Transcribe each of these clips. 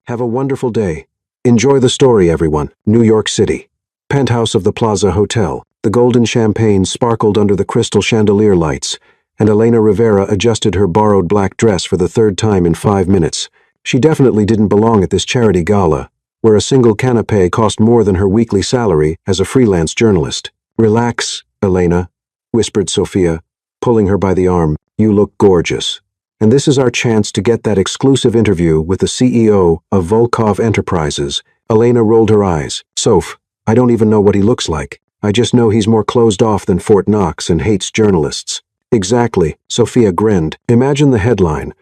Have a wonderful day. Enjoy the story, everyone. New York City. Penthouse of the Plaza Hotel. The golden champagne sparkled under the crystal chandelier lights, and Elena Rivera adjusted her borrowed black dress for the third time in 5 minutes. She definitely didn't belong at this charity gala, where a single canapé cost more than her weekly salary as a freelance journalist. Relax, Elena, whispered Sophia, pulling her by the arm. You look gorgeous. And this is our chance to get that exclusive interview with the CEO of Volkov Enterprises. Elena rolled her eyes. Soph, I don't even know what he looks like. I just know he's more closed off than Fort Knox and hates journalists. Exactly, Sophia grinned. Imagine the headline.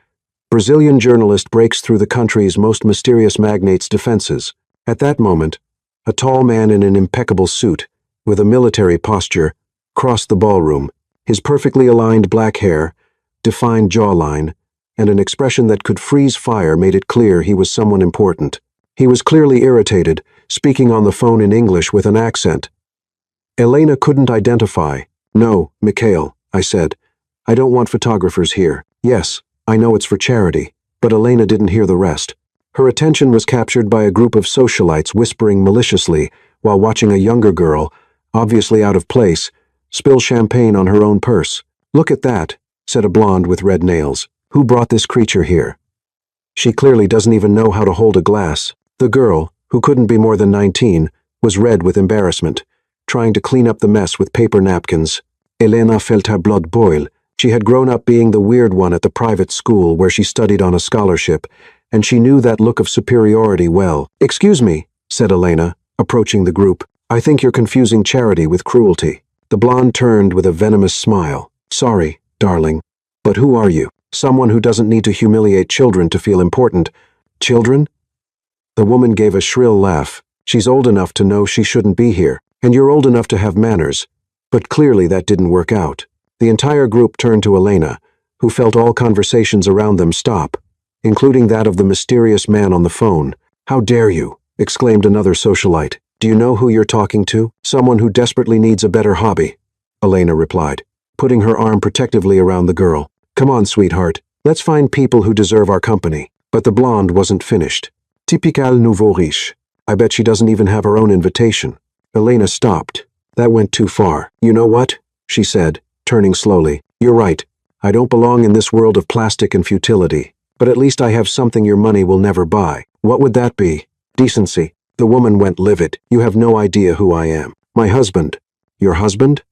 Brazilian journalist breaks through the country's most mysterious magnate's defenses. At that moment, a tall man in an impeccable suit, with a military posture, crossed the ballroom. His perfectly aligned black hair, defined jawline, and an expression that could freeze fire made it clear he was someone important. He was clearly irritated, speaking on the phone in English with an accent. Elena couldn't identify. No, Mikhail, I said. I don't want photographers here. Yes, I know it's for charity. But Elena didn't hear the rest. Her attention was captured by a group of socialites whispering maliciously while watching a younger girl, obviously out of place, spill champagne on her own purse. Look at that, said a blonde with red nails. Who brought this creature here? She clearly doesn't even know how to hold a glass. The girl, who couldn't be more than 19, was red with embarrassment, trying to clean up the mess with paper napkins. Elena felt her blood boil. She had grown up being the weird one at the private school where she studied on a scholarship, and she knew that look of superiority well. Excuse me, said Elena, approaching the group. I think you're confusing charity with cruelty. The blonde turned with a venomous smile. Sorry, darling, but who are you? Someone who doesn't need to humiliate children to feel important. Children? The woman gave a shrill laugh. She's old enough to know she shouldn't be here, and you're old enough to have manners. But clearly that didn't work out. The entire group turned to Elena, who felt all conversations around them stop, including that of the mysterious man on the phone. How dare you? Exclaimed another socialite. Do you know who you're talking to? Someone who desperately needs a better hobby, Elena replied, putting her arm protectively around the girl. Come on, sweetheart. Let's find people who deserve our company. But the blonde wasn't finished. Typical nouveau riche. I bet she doesn't even have her own invitation. Elena stopped. That went too far. You know what? She said, turning slowly. You're right. I don't belong in this world of plastic and futility. But at least I have something your money will never buy. What would that be? Decency. The woman went livid. You have no idea who I am. My husband. Your husband?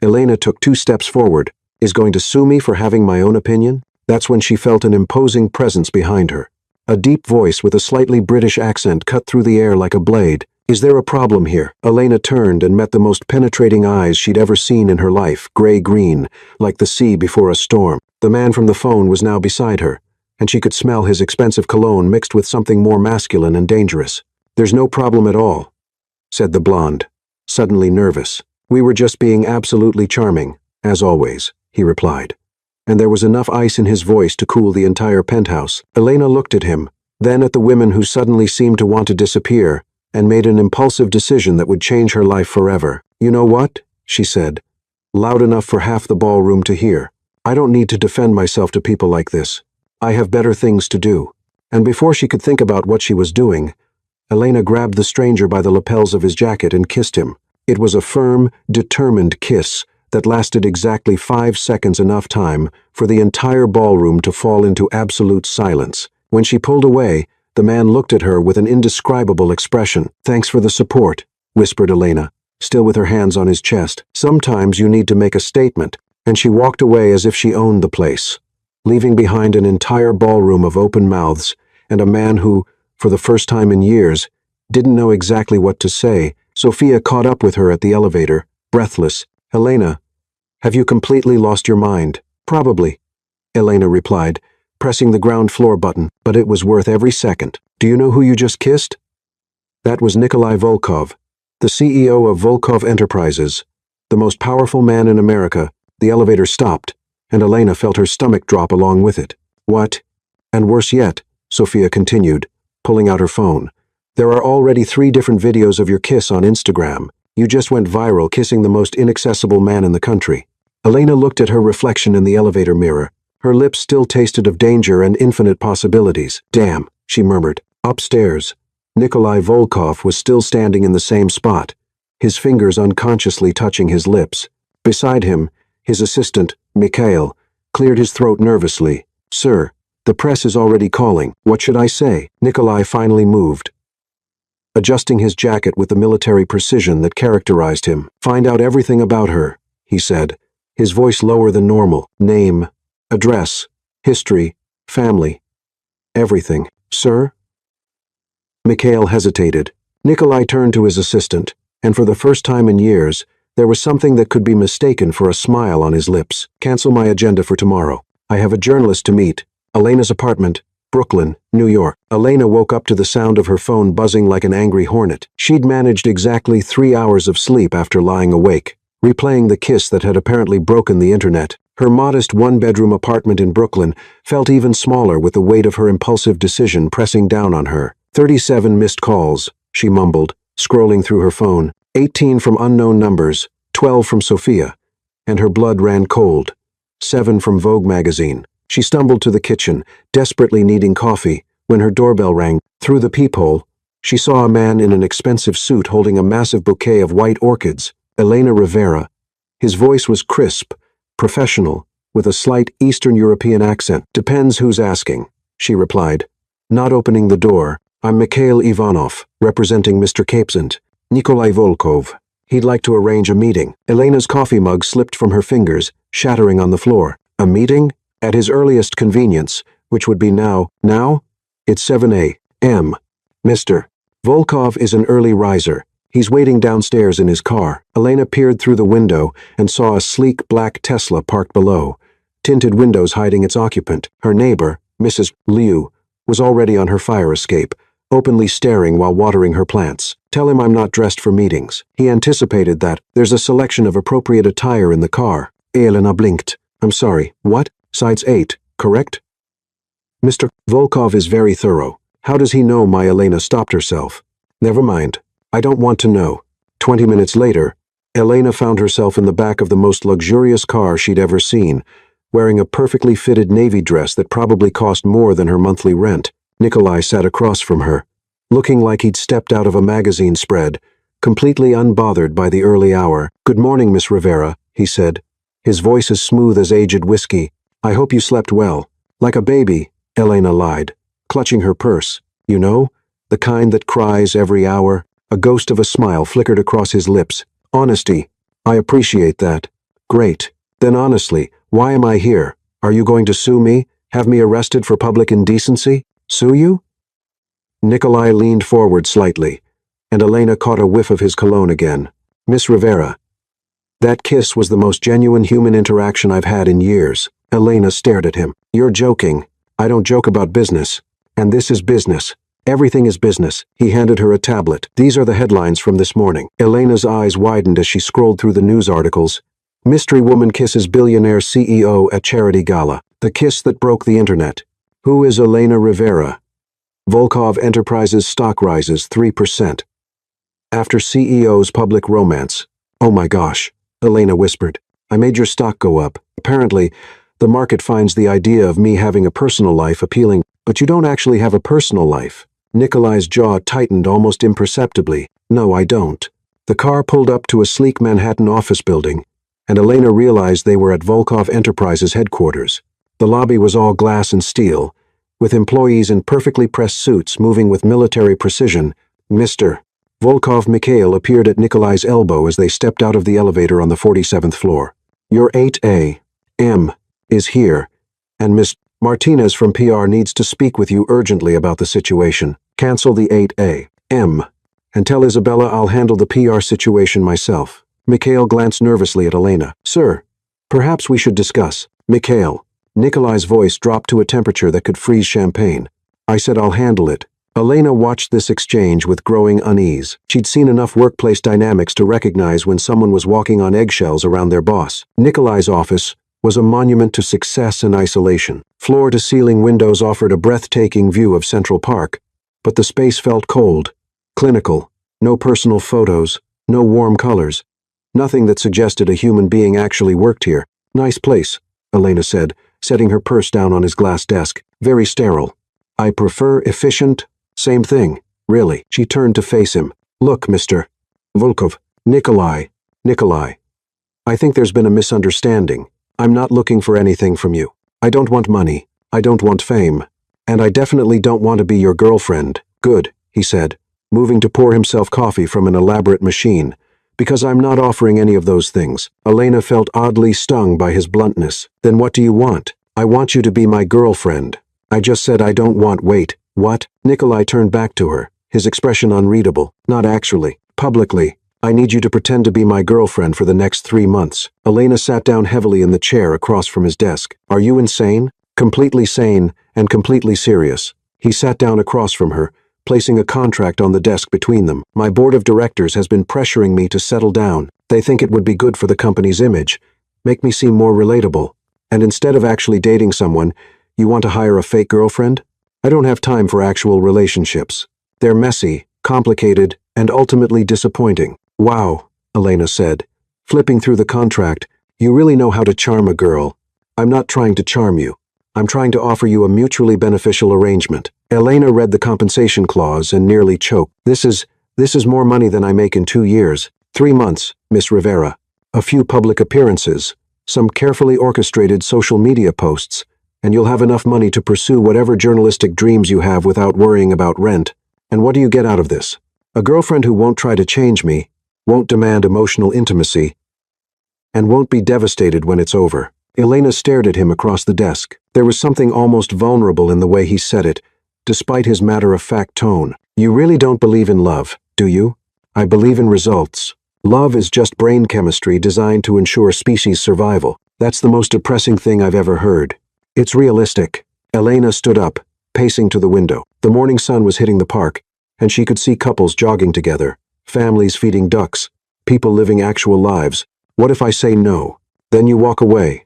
Elena took 2 steps forward. Is going to sue me for having my own opinion? That's when she felt an imposing presence behind her. A deep voice with a slightly British accent cut through the air like a blade. Is there a problem here? Elena turned and met the most penetrating eyes she'd ever seen in her life, gray-green, like the sea before a storm. The man from the phone was now beside her, and she could smell his expensive cologne mixed with something more masculine and dangerous. There's no problem at all, said the blonde, suddenly nervous. We were just being absolutely charming, as always, he replied. And there was enough ice in his voice to cool the entire penthouse. Elena looked at him, then at the women who suddenly seemed to want to disappear, and made an impulsive decision that would change her life forever. You know what? She said, loud enough for half the ballroom to hear. I don't need to defend myself to people like this. I have better things to do. And before she could think about what she was doing, Elena grabbed the stranger by the lapels of his jacket and kissed him. It was a firm, determined kiss that lasted exactly 5 seconds, enough time for the entire ballroom to fall into absolute silence. When she pulled away, the man looked at her with an indescribable expression. Thanks for the support, whispered Elena, still with her hands on his chest. Sometimes you need to make a statement. And she walked away as if she owned the place, leaving behind an entire ballroom of open mouths and a man who, for the first time in years, didn't know exactly what to say. Sophia caught up with her at the elevator, breathless. Elena, have you completely lost your mind? Probably, Elena replied, pressing the ground floor button, but it was worth every second. Do you know who you just kissed? That was Nikolai Volkov, the CEO of Volkov Enterprises, the most powerful man in America. The elevator stopped, and Elena felt her stomach drop along with it. What? And worse yet, Sophia continued, pulling out her phone. There are already 3 different videos of your kiss on Instagram. You just went viral kissing the most inaccessible man in the country. Elena looked at her reflection in the elevator mirror. Her lips still tasted of danger and infinite possibilities. Damn, she murmured. Upstairs, Nikolai Volkov was still standing in the same spot, his fingers unconsciously touching his lips. Beside him, his assistant, Mikhail, cleared his throat nervously. "Sir, the press is already calling. What should I say?" Nikolai finally moved, adjusting his jacket with the military precision that characterized him. "Find out everything about her," he said, his voice lower than normal. "Name, address, history, family, everything." "Sir?" Mikhail hesitated. Nikolai turned to his assistant, and for the first time in years, there was something that could be mistaken for a smile on his lips. "Cancel my agenda for tomorrow. I have a journalist to meet. Elena's apartment, Brooklyn, New York." Elena woke up to the sound of her phone buzzing like an angry hornet. She'd managed exactly 3 hours of sleep after lying awake, replaying the kiss that had apparently broken the internet. Her modest one-bedroom apartment in Brooklyn felt even smaller with the weight of her impulsive decision pressing down on her. 37 missed calls, she mumbled, scrolling through her phone. 18 from unknown numbers, 12 from Sophia, and her blood ran cold. 7 from Vogue magazine. She stumbled to the kitchen, desperately needing coffee, when her doorbell rang. Through the peephole, she saw a man in an expensive suit holding a massive bouquet of white orchids. Elena Rivera. His voice was crisp, professional, with a slight Eastern European accent. "Depends who's asking," she replied, not opening the door. "I'm Mikhail Ivanov, representing Mr. Capesant, Nikolai Volkov. He'd like to arrange a meeting." Elena's coffee mug slipped from her fingers, shattering on the floor. "A meeting? At his earliest convenience, which would be now. Now? It's 7 a.m. Mr. Volkov is an early riser. He's waiting downstairs in his car." Elena peered through the window and saw a sleek black Tesla parked below, tinted windows hiding its occupant. Her neighbor, Mrs. Liu, was already on her fire escape, openly staring while watering her plants. "Tell him I'm not dressed for meetings." He anticipated that. "There's a selection of appropriate attire in the car." Elena blinked. "I'm sorry, what? Size 8, correct?" "Mr. Volkov is very thorough. How does he know my..." Elena stopped herself. "Never mind. I don't want to know." 20 minutes later, Elena found herself in the back of the most luxurious car she'd ever seen, wearing a perfectly fitted navy dress that probably cost more than her monthly rent. Nikolai sat across from her, looking like he'd stepped out of a magazine spread, completely unbothered by the early hour. "Good morning, Miss Rivera," he said, his voice as smooth as aged whiskey. "I hope you slept well." "Like a baby," Elena lied, clutching her purse. "You know, the kind that cries every hour." A ghost of a smile flickered across his lips. "Honesty. I appreciate that." "Great. Then honestly, why am I here? Are you going to sue me? Have me arrested for public indecency?" "Sue you?" Nikolai leaned forward slightly, and Elena caught a whiff of his cologne again. "Miss Rivera, that kiss was the most genuine human interaction I've had in years." Elena stared at him. "You're joking. I don't joke about business. And this is business. Everything is business." He handed her a tablet. "These are the headlines from this morning." Elena's eyes widened as she scrolled through the news articles. "Mystery woman kisses billionaire CEO at charity gala. The kiss that broke the internet. Who is Elena Rivera? Volkov Enterprises stock rises 3%. After CEO's public romance." "Oh my gosh," Elena whispered. "I made your stock go up. Apparently, the market finds the idea of me having a personal life appealing." "But you don't actually have a personal life." Nikolai's jaw tightened almost imperceptibly. "No, I don't." The car pulled up to a sleek Manhattan office building, and Elena realized they were at Volkov Enterprises headquarters. The lobby was all glass and steel, with employees in perfectly pressed suits moving with military precision. Mr. Volkov Mikhail appeared at Nikolai's elbow as they stepped out of the elevator on the 47th floor. "Your 8A.M. is here, and Miss Martinez from PR needs to speak with you urgently about the situation. Cancel the 8A.M. and tell Isabella I'll handle the PR situation myself." Mikhail glanced nervously at Elena. "Sir, perhaps we should discuss." "Mikhail." Nikolai's voice dropped to a temperature that could freeze champagne. "I said I'll handle it." Elena watched this exchange with growing unease. She'd seen enough workplace dynamics to recognize when someone was walking on eggshells around their boss. Nikolai's office was a monument to success and isolation. Floor-to-ceiling windows offered a breathtaking view of Central Park, but the space felt cold, clinical. No personal photos, no warm colors, nothing that suggested a human being actually worked here. "Nice place," Elena said, setting her purse down on his glass desk. "Very sterile." "I prefer efficient, Same thing, really. She turned to face him. Look, Mr. Volkov, Nikolai. I think there's been a misunderstanding. I'm not looking for anything from you. I don't want money. I don't want fame. And I definitely don't want to be your girlfriend. Good, he said, moving to pour himself coffee from an elaborate machine. Because I'm not offering any of those things. Elena felt oddly stung by his bluntness. Then what do you want? I want you to be my girlfriend. I just said I don't want. Wait, what? Nikolai turned back to her, his expression unreadable. Not actually. Publicly. I need you to pretend to be my girlfriend for the next 3 months. Elena sat down heavily in the chair across from his desk. Are you insane? Completely sane and completely serious. He sat down across from her, placing a contract on the desk between them. My board of directors has been pressuring me to settle down. They think it would be good for the company's image, make me seem more relatable. And instead of actually dating someone, you want to hire a fake girlfriend? I don't have time for actual relationships. They're messy, complicated, and ultimately disappointing. Wow, Elena said, flipping through the contract. You really know how to charm a girl. I'm not trying to charm you. I'm trying to offer you a mutually beneficial arrangement. Elena read the compensation clause and nearly choked. This is more money than I make in 2 years. 3 months, Miss Rivera. A few public appearances, some carefully orchestrated social media posts, and you'll have enough money to pursue whatever journalistic dreams you have without worrying about rent. And what do you get out of this? A girlfriend who won't try to change me, won't demand emotional intimacy, and won't be devastated when it's over. Elena stared at him across the desk. There was something almost vulnerable in the way he said it, despite his matter-of-fact tone. You really don't believe in love, do you? I believe in results. Love is just brain chemistry designed to ensure species survival. That's the most depressing thing I've ever heard. It's realistic. Elena stood up, pacing to the window. The morning sun was hitting the park, and she could see couples jogging together, families feeding ducks, people living actual lives. What if I say no? Then you walk away,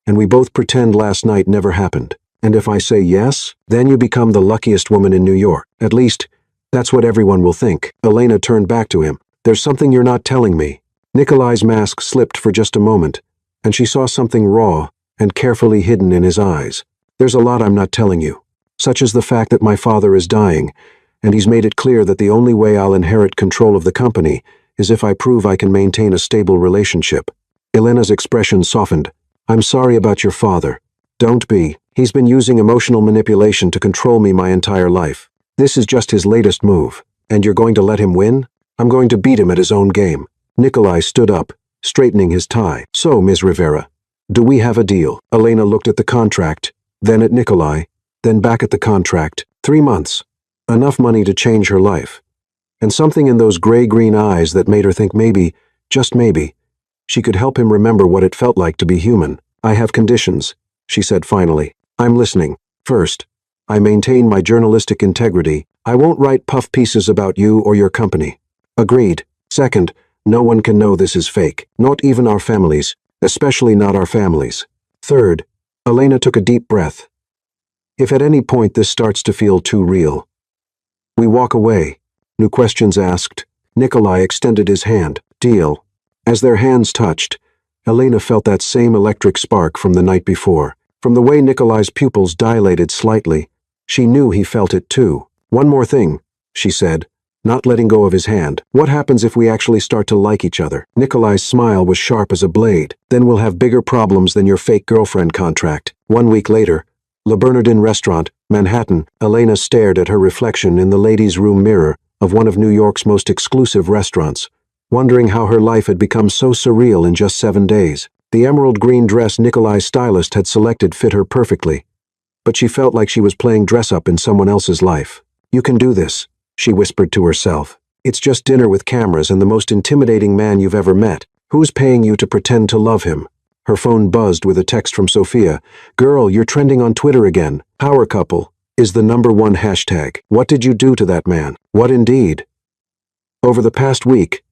and we both pretend last night never happened. And if I say yes, then you become the luckiest woman in New York. At least, that's what everyone will think. Elena turned back to him. There's something you're not telling me. Nikolai's mask slipped for just a moment, and she saw something raw and carefully hidden in his eyes. There's a lot I'm not telling you, such as the fact that my father is dying, and he's made it clear that the only way I'll inherit control of the company is if I prove I can maintain a stable relationship. Elena's expression softened. I'm sorry about your father. Don't be. He's been using emotional manipulation to control me my entire life. This is just his latest move. And you're going to let him win? I'm going to beat him at his own game. Nikolai stood up, straightening his tie. So, Ms. Rivera, do we have a deal? Elena looked at the contract, then at Nikolai, then back at the contract. 3 months. Enough money to change her life. And something in those gray-green eyes that made her think maybe, just maybe, she could help him remember what it felt like to be human. I have conditions, she said finally. I'm listening. First, I maintain my journalistic integrity. I won't write puff pieces about you or your company. Agreed. Second, no one can know this is fake, not even our families, especially not our families. Third, Elena took a deep breath. If at any point this starts to feel too real, we walk away. No questions asked. Nikolai extended his hand. Deal. As their hands touched, Elena felt that same electric spark from the night before. From the way Nikolai's pupils dilated slightly, she knew he felt it too. One more thing, she said, not letting go of his hand. What happens if we actually start to like each other? Nikolai's smile was sharp as a blade. Then we'll have bigger problems than your fake girlfriend contract. 1 week later, Le Bernardin Restaurant, Manhattan. Elena stared at her reflection in the ladies' room mirror of one of New York's most exclusive restaurants, wondering how her life had become so surreal in just 7 days. The emerald green dress Nikolai's stylist had selected fit her perfectly, but she felt like she was playing dress-up in someone else's life. You can do this, she whispered to herself. It's just dinner with cameras and the most intimidating man you've ever met. Who's paying you to pretend to love him? Her phone buzzed with a text from Sophia. Girl, you're trending on Twitter again. Power couple is the #1 hashtag. What did you do to that man? What indeed? Over the past week,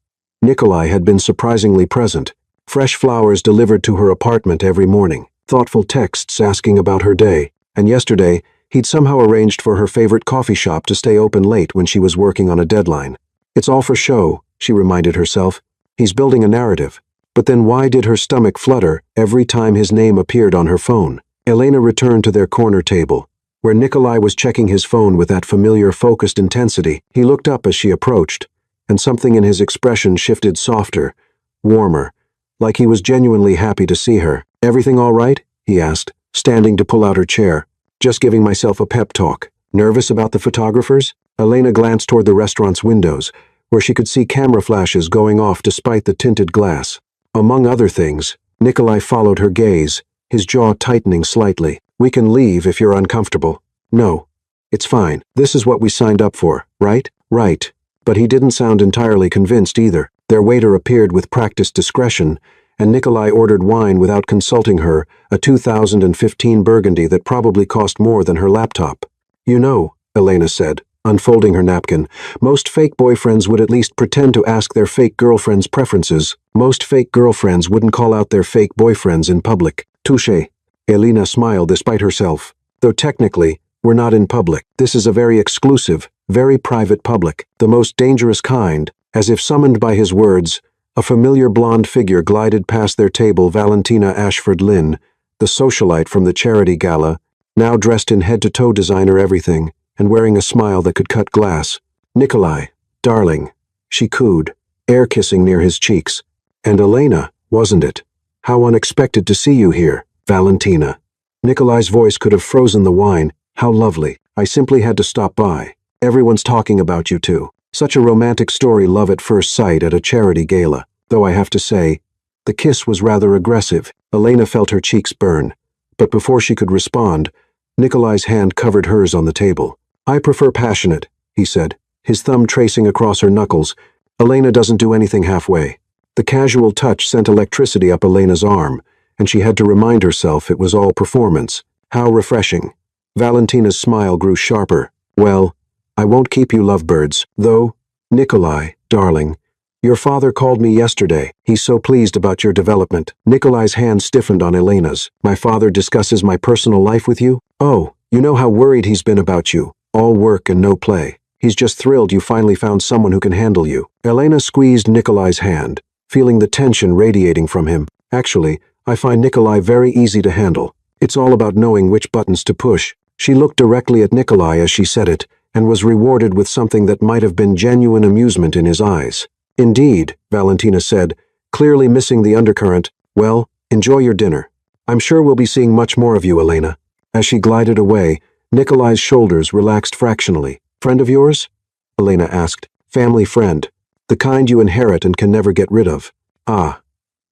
Nikolai had been surprisingly present. Fresh flowers delivered to her apartment every morning, thoughtful texts asking about her day, and yesterday, he'd somehow arranged for her favorite coffee shop to stay open late when she was working on a deadline. It's all for show, she reminded herself. He's building a narrative. But then why did her stomach flutter every time his name appeared on her phone? Elena returned to their corner table, where Nikolai was checking his phone with that familiar focused intensity. He looked up as she approached, and something in his expression shifted softer, warmer, like he was genuinely happy to see her. "Everything all right?" he asked, standing to pull out her chair. "Just giving myself a pep talk. Nervous about the photographers?" Elena glanced toward the restaurant's windows, where she could see camera flashes going off despite the tinted glass. Among other things, Nikolai followed her gaze, his jaw tightening slightly. "We can leave if you're uncomfortable." "No. It's fine. This is what we signed up for, right?" "Right." But he didn't sound entirely convinced either. Their waiter appeared with practiced discretion, and Nikolai ordered wine without consulting her, a 2015 Burgundy that probably cost more than her laptop. "You know," Elena said, unfolding her napkin, "most fake boyfriends would at least pretend to ask their fake girlfriends' preferences. Most fake girlfriends wouldn't call out their fake boyfriends in public." "Touché." Elena smiled despite herself. "Though technically, we're not in public. This is a very exclusive, very private public, the most dangerous kind." As if summoned by his words, a familiar blonde figure glided past their table. Valentina Ashford Lynn, the socialite from the charity gala, now dressed in head-to-toe designer everything, and wearing a smile that could cut glass. "Nikolai, darling," she cooed, air kissing near his cheeks. "And Elena, wasn't it? How unexpected to see you here, Valentina." Nikolai's voice could have frozen the wine. "How lovely. I simply had to stop by. Everyone's talking about you too. Such a romantic story, love at first sight at a charity gala. Though I have to say, the kiss was rather aggressive." Elena felt her cheeks burn. But before she could respond, Nikolai's hand covered hers on the table. "I prefer passionate," he said, his thumb tracing across her knuckles. "Elena doesn't do anything halfway." The casual touch sent electricity up Elena's arm, and she had to remind herself it was all performance. How refreshing. Valentina's smile grew sharper. "Well, I won't keep you lovebirds, though. Nikolai, darling, your father called me yesterday. He's so pleased about your development." Nikolai's hand stiffened on Elena's. "My father discusses my personal life with you? Oh, you know how worried he's been about you. All work and no play. He's just thrilled you finally found someone who can handle you." Elena squeezed Nikolai's hand, feeling the tension radiating from him. "Actually, I find Nikolai very easy to handle. It's all about knowing which buttons to push." She looked directly at Nikolai as she said it, and was rewarded with something that might have been genuine amusement in his eyes. "Indeed," Valentina said, clearly missing the undercurrent. "Well, enjoy your dinner. I'm sure we'll be seeing much more of you, Elena." As she glided away, Nikolai's shoulders relaxed fractionally. "Friend of yours?" Elena asked. "Family friend. The kind you inherit and can never get rid of." "Ah,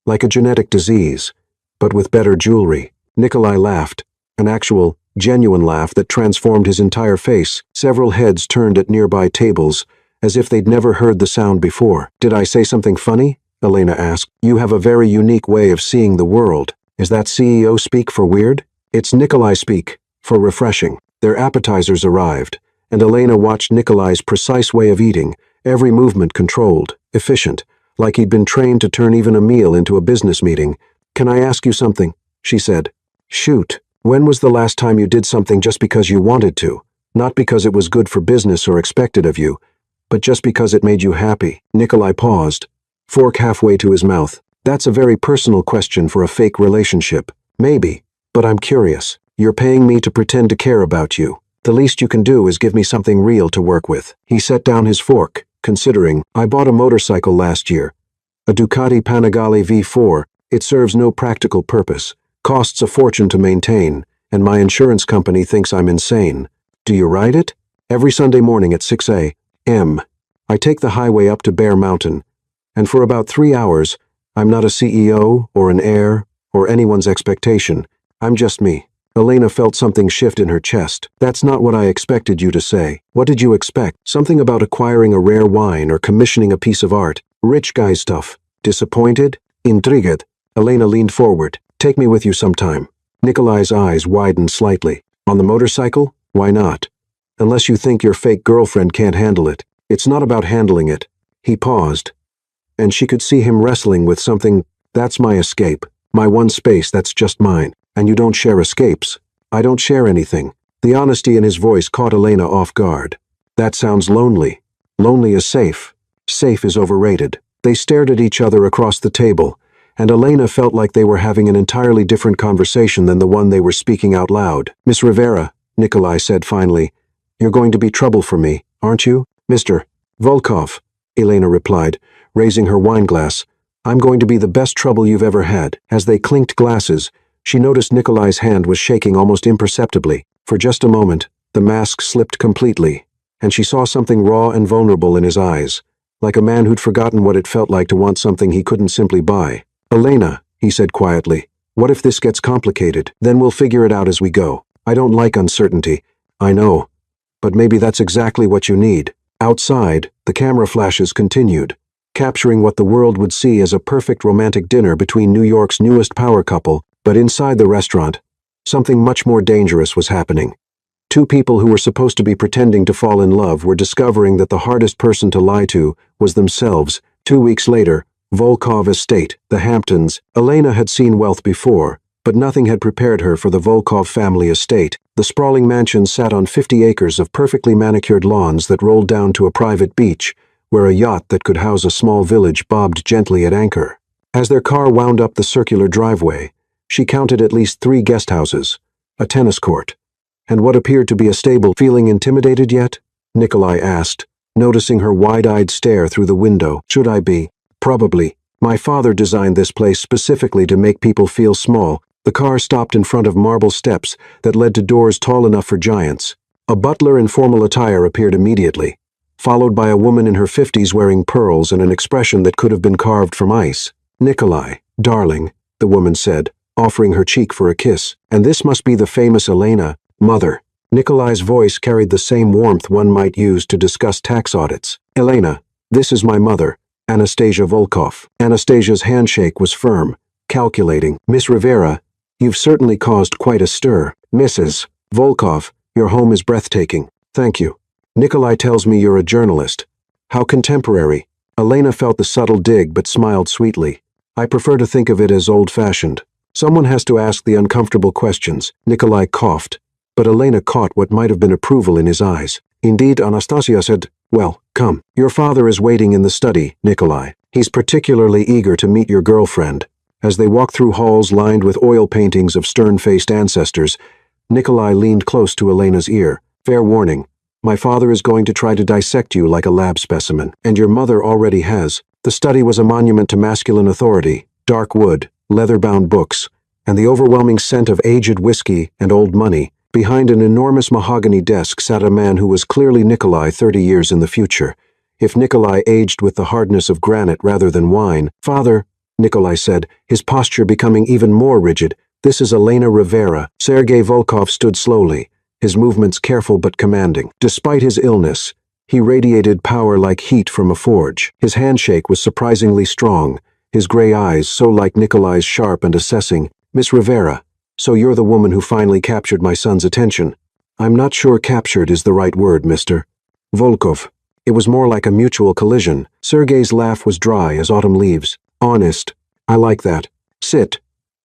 like a genetic disease, but with better jewelry." Nikolai laughed, an actual, genuine laugh that transformed his entire face. Several heads turned at nearby tables, as if they'd never heard the sound before. "Did I say something funny?" Elena asked. "You have a very unique way of seeing the world. Is that CEO speak for weird?" "It's Nikolai speak, for refreshing." Their appetizers arrived, and Elena watched Nikolai's precise way of eating, every movement controlled, efficient, like he'd been trained to turn even a meal into a business meeting. "Can I ask you something?" she said. "Shoot. When was the last time you did something just because you wanted to? Not because it was good for business or expected of you, but just because it made you happy?" Nikolai paused, fork halfway to his mouth. "That's a very personal question for a fake relationship. Maybe, but I'm curious. You're paying me to pretend to care about you. The least you can do is give me something real to work with." He set down his fork, considering. "I bought a motorcycle last year. A Ducati Panigale V4. It serves no practical purpose. Costs a fortune to maintain, and my insurance company thinks I'm insane. Do you ride it? Every Sunday morning at 6 a.m. I take the highway up to Bear Mountain, and for about 3 hours, I'm not a CEO or an heir or anyone's expectation. I'm just me." Elena felt something shift in her chest. "That's not what I expected you to say. What did you expect? Something about acquiring a rare wine or commissioning a piece of art. Rich guy stuff. Disappointed? Intrigued?" Elena leaned forward. "Take me with you sometime." Nikolai's eyes widened slightly. "On the motorcycle? Why not? Unless you think your fake girlfriend can't handle it." "It's not about handling it." He paused, and she could see him wrestling with something. "That's my escape. My one space that's just mine. And you don't share escapes." "I don't share anything." The honesty in his voice caught Elena off guard. "That sounds lonely. Lonely is safe. Safe is overrated." They stared at each other across the table, and Elena felt like they were having an entirely different conversation than the one they were speaking out loud. "Miss Rivera," Nikolai said finally. You're going to be trouble for me, aren't you, Mr. Volkov? Elena replied, raising her wineglass. I'm going to be the best trouble you've ever had. As they clinked glasses, she noticed Nikolai's hand was shaking almost imperceptibly. For just a moment, the mask slipped completely, and she saw something raw and vulnerable in his eyes, like a man who'd forgotten what it felt like to want something he couldn't simply buy. Elena, he said quietly, what if this gets complicated? Then we'll figure it out as we go. I don't like uncertainty. I know. But maybe that's exactly what you need. Outside, the camera flashes continued, capturing what the world would see as a perfect romantic dinner between New York's newest power couple. But inside the restaurant, something much more dangerous was happening. Two people who were supposed to be pretending to fall in love were discovering that the hardest person to lie to was themselves. 2 weeks later, Volkov Estate, the Hamptons. Elena had seen wealth before, but nothing had prepared her for the Volkov family estate. The sprawling mansion sat on 50 acres of perfectly manicured lawns that rolled down to a private beach, where a yacht that could house a small village bobbed gently at anchor. As their car wound up the circular driveway, she counted at least 3 guest houses, a tennis court, and what appeared to be a stable. Feeling intimidated yet? Nikolai asked, noticing her wide-eyed stare through the window. Should I be? Probably. My father designed this place specifically to make people feel small. The car stopped in front of marble steps that led to doors tall enough for giants. A butler in formal attire appeared immediately, followed by a woman in her 50s wearing pearls and an expression that could have been carved from ice. Nikolai, darling, the woman said, offering her cheek for a kiss. And this must be the famous Elena, mother. Nikolai's voice carried the same warmth one might use to discuss tax audits. Elena, this is my mother, Anastasia Volkov. Anastasia's handshake was firm, calculating. Miss Rivera, you've certainly caused quite a stir. Mrs. Volkov, your home is breathtaking. Thank you. Nikolai tells me you're a journalist. How contemporary. Elena felt the subtle dig but smiled sweetly. I prefer to think of it as old-fashioned. Someone has to ask the uncomfortable questions. Nikolai coughed, but Elena caught what might have been approval in his eyes. Indeed, Anastasia said, well, come. Your father is waiting in the study, Nikolai. He's particularly eager to meet your girlfriend. As they walked through halls lined with oil paintings of stern-faced ancestors, Nikolai leaned close to Elena's ear. Fair warning. My father is going to try to dissect you like a lab specimen, and your mother already has. The study was a monument to masculine authority, dark wood, leather-bound books, and the overwhelming scent of aged whiskey and old money. Behind an enormous mahogany desk sat a man who was clearly Nikolai 30 years in the future. If Nikolai aged with the hardness of granite rather than wine. Father, Nikolai said, his posture becoming even more rigid, this is Elena Rivera. Sergei Volkov stood slowly, his movements careful but commanding. Despite his illness, he radiated power like heat from a forge. His handshake was surprisingly strong, his gray eyes so like Nikolai's sharp and assessing. Miss Rivera, so you're the woman who finally captured my son's attention. I'm not sure captured is the right word, Mr. Volkov. It was more like a mutual collision. Sergei's laugh was dry as autumn leaves. Honest. I like that. Sit.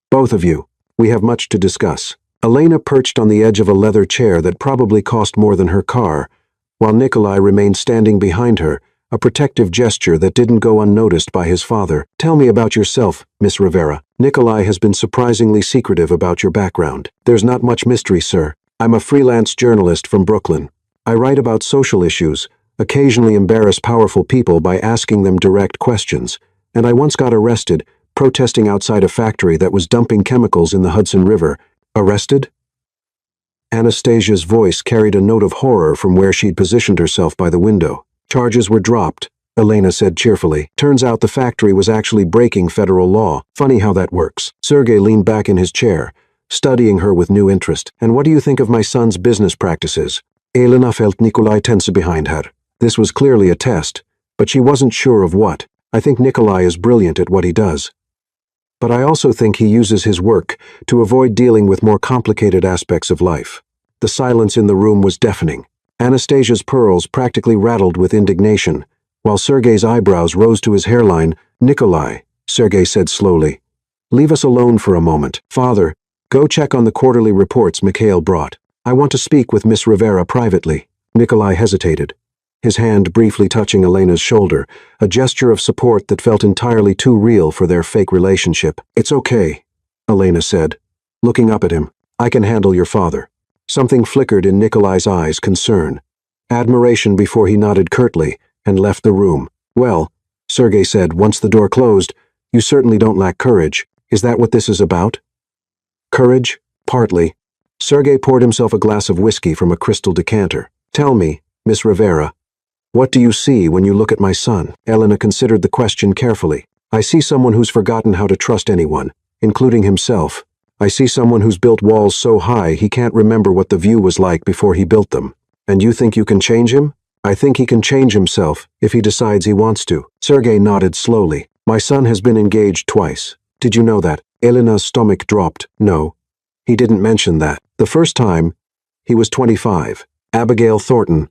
Both of you. We have much to discuss. Elena perched on the edge of a leather chair that probably cost more than her car, while Nikolai remained standing behind her, a protective gesture that didn't go unnoticed by his father. Tell me about yourself, Miss Rivera. Nikolai has been surprisingly secretive about your background. There's not much mystery, sir. I'm a freelance journalist from Brooklyn. I write about social issues, occasionally embarrass powerful people by asking them direct questions, and I once got arrested, protesting outside a factory that was dumping chemicals in the Hudson River. Arrested? Anastasia's voice carried a note of horror from where she'd positioned herself by the window. Charges were dropped, Elena said cheerfully. Turns out the factory was actually breaking federal law. Funny how that works. Sergei leaned back in his chair, studying her with new interest. And what do you think of my son's business practices? Elena felt Nikolai tense behind her. This was clearly a test, but she wasn't sure of what. I think Nikolai is brilliant at what he does. But I also think he uses his work to avoid dealing with more complicated aspects of life. The silence in the room was deafening. Anastasia's pearls practically rattled with indignation, while Sergei's eyebrows rose to his hairline. Nikolai, Sergei said slowly, leave us alone for a moment. Father, go check on the quarterly reports Mikhail brought. I want to speak with Miss Rivera privately. Nikolai hesitated, his hand briefly touching Elena's shoulder, a gesture of support that felt entirely too real for their fake relationship. It's okay, Elena said, looking up at him. I can handle your father. Something flickered in Nikolai's eyes, concern. Admiration before he nodded curtly and left the room. Well, Sergei said once the door closed, you certainly don't lack courage. Is that what this is about? Courage? Partly. Sergei poured himself a glass of whiskey from a crystal decanter. Tell me, Miss Rivera, what do you see when you look at my son? Elena considered the question carefully. I see someone who's forgotten how to trust anyone, including himself. I see someone who's built walls so high he can't remember what the view was like before he built them. And you think you can change him? I think he can change himself if he decides he wants to. Sergei nodded slowly. My son has been engaged twice. Did you know that? Elena's stomach dropped. No. He didn't mention that. The first time, he was 25. Abigail Thornton.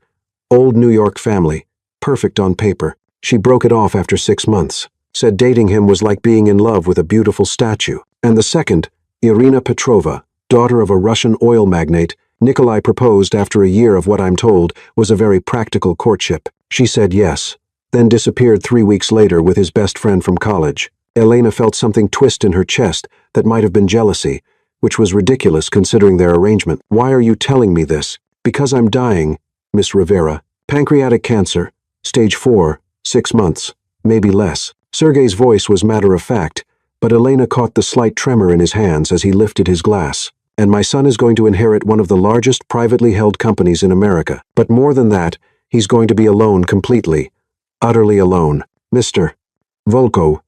Old New York family. Perfect on paper. She broke it off after 6 months. Said dating him was like being in love with a beautiful statue. And the second, Irina Petrova, daughter of a Russian oil magnate, Nikolai proposed after a year of what I'm told was a very practical courtship. She said yes, then disappeared 3 weeks later with his best friend from college. Elena felt something twist in her chest that might have been jealousy, which was ridiculous considering their arrangement. Why are you telling me this? Because I'm dying, Miss Rivera. Pancreatic cancer, stage 4, 6 months, maybe less. Sergei's voice was matter-of-fact, but Elena caught the slight tremor in his hands as he lifted his glass. And my son is going to inherit one of the largest privately held companies in America. But more than that, he's going to be alone completely. Utterly alone. Mr. Volko,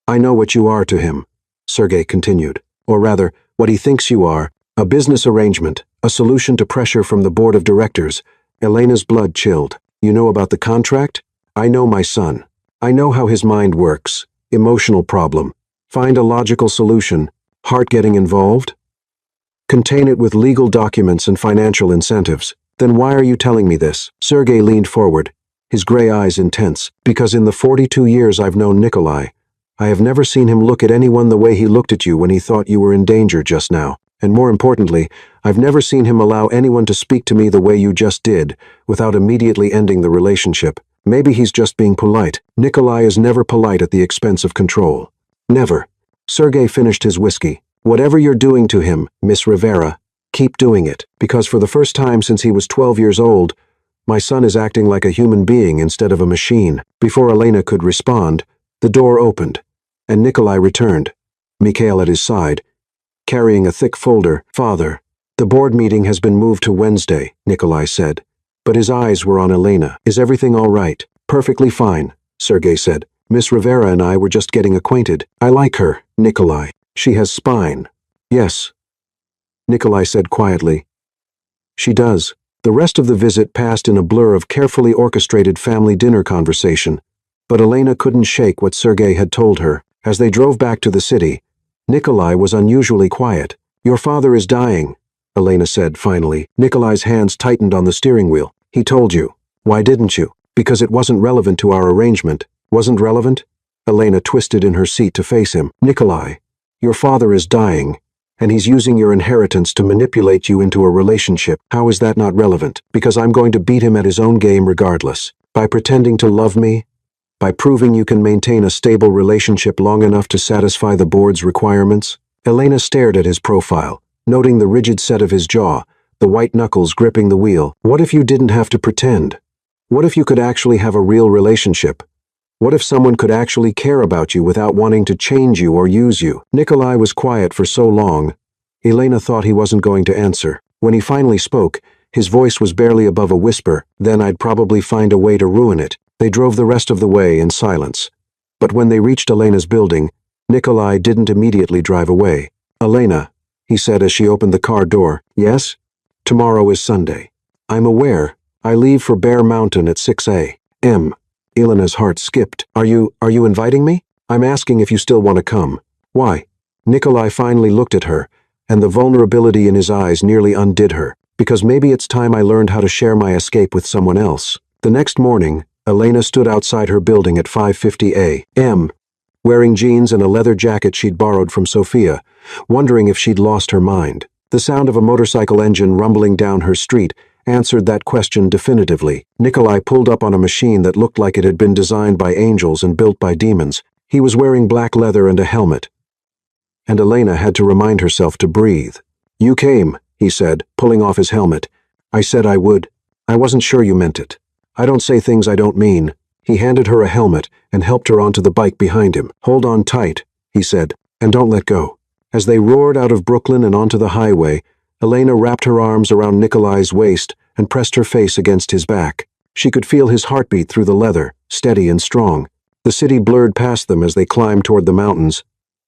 I know what you are to him, Sergei continued. Or rather, what he thinks you are. A business arrangement, a solution to pressure from the board of directors. Elena's blood chilled. You know about the contract? I know my son. I know how his mind works. Emotional problem. Find a logical solution. Heart getting involved? Contain it with legal documents and financial incentives. Then why are you telling me this? Sergei leaned forward, his gray eyes intense. Because in the 42 years I've known Nikolai, I have never seen him look at anyone the way he looked at you when he thought you were in danger just now. And more importantly, I've never seen him allow anyone to speak to me the way you just did, without immediately ending the relationship. Maybe he's just being polite. Nikolai is never polite at the expense of control. Never. Sergei finished his whiskey. Whatever you're doing to him, Miss Rivera, keep doing it. Because for the first time since he was 12 years old, my son is acting like a human being instead of a machine. Before Elena could respond, the door opened, and Nikolai returned, Mikhail at his side, carrying a thick folder. Father, the board meeting has been moved to Wednesday, Nikolai said. But his eyes were on Elena. Is everything all right? Perfectly fine, Sergei said. Miss Rivera and I were just getting acquainted. I like her, Nikolai. She has spine. Yes, Nikolai said quietly. She does. The rest of the visit passed in a blur of carefully orchestrated family dinner conversation, but Elena couldn't shake what Sergei had told her. As they drove back to the city, Nikolai was unusually quiet. Your father is dying, Elena said finally. Nikolai's hands tightened on the steering wheel. He told you. Why didn't you? Because it wasn't relevant to our arrangement. Wasn't relevant? Elena twisted in her seat to face him. Nikolai, your father is dying, and he's using your inheritance to manipulate you into a relationship. How is that not relevant? Because I'm going to beat him at his own game regardless. By pretending to love me? By proving you can maintain a stable relationship long enough to satisfy the board's requirements? Elena stared at his profile, noting the rigid set of his jaw, the white knuckles gripping the wheel. What if you didn't have to pretend? What if you could actually have a real relationship? What if someone could actually care about you without wanting to change you or use you? Nikolai was quiet for so long, Elena thought he wasn't going to answer. When he finally spoke, his voice was barely above a whisper. Then I'd probably find a way to ruin it. They drove the rest of the way in silence. But when they reached Elena's building, Nikolai didn't immediately drive away. Elena, he said as she opened the car door. Yes? Tomorrow is Sunday. I'm aware. I leave for Bear Mountain at 6 a.m. Elena's heart skipped. Are you inviting me? I'm asking if you still want to come. Why? Nikolai finally looked at her, and the vulnerability in his eyes nearly undid her. Because maybe it's time I learned how to share my escape with someone else. The next morning, Elena stood outside her building at 5:50 a.m., wearing jeans and a leather jacket she'd borrowed from Sophia, wondering if she'd lost her mind. The sound of a motorcycle engine rumbling down her street answered that question definitively. Nikolai pulled up on a machine that looked like it had been designed by angels and built by demons. He was wearing black leather and a helmet. And Elena had to remind herself to breathe. You came, he said, pulling off his helmet. I said I would. I wasn't sure you meant it. I don't say things I don't mean. He handed her a helmet and helped her onto the bike behind him. Hold on tight, he said, and don't let go. As they roared out of Brooklyn and onto the highway, Elena wrapped her arms around Nikolai's waist and pressed her face against his back. She could feel his heartbeat through the leather, steady and strong. The city blurred past them as they climbed toward the mountains,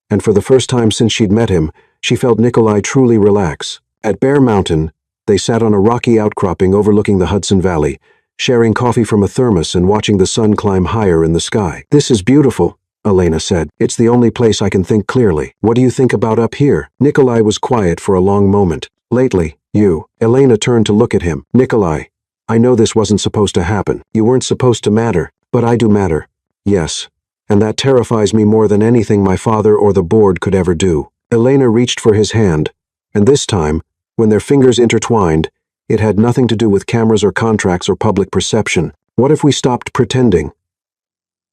and for the first time since she'd met him, she felt Nikolai truly relax. At Bear Mountain, they sat on a rocky outcropping overlooking the Hudson Valley, sharing coffee from a thermos and watching the sun climb higher in the sky. This is beautiful, Elena said. It's the only place I can think clearly. What do you think about up here? Nikolai was quiet for a long moment. Lately, you. Elena turned to look at him. Nikolai, I know this wasn't supposed to happen. You weren't supposed to matter, but I do matter. Yes. And that terrifies me more than anything my father or the board could ever do. Elena reached for his hand, and this time, when their fingers intertwined, it had nothing to do with cameras or contracts or public perception. What if we stopped pretending?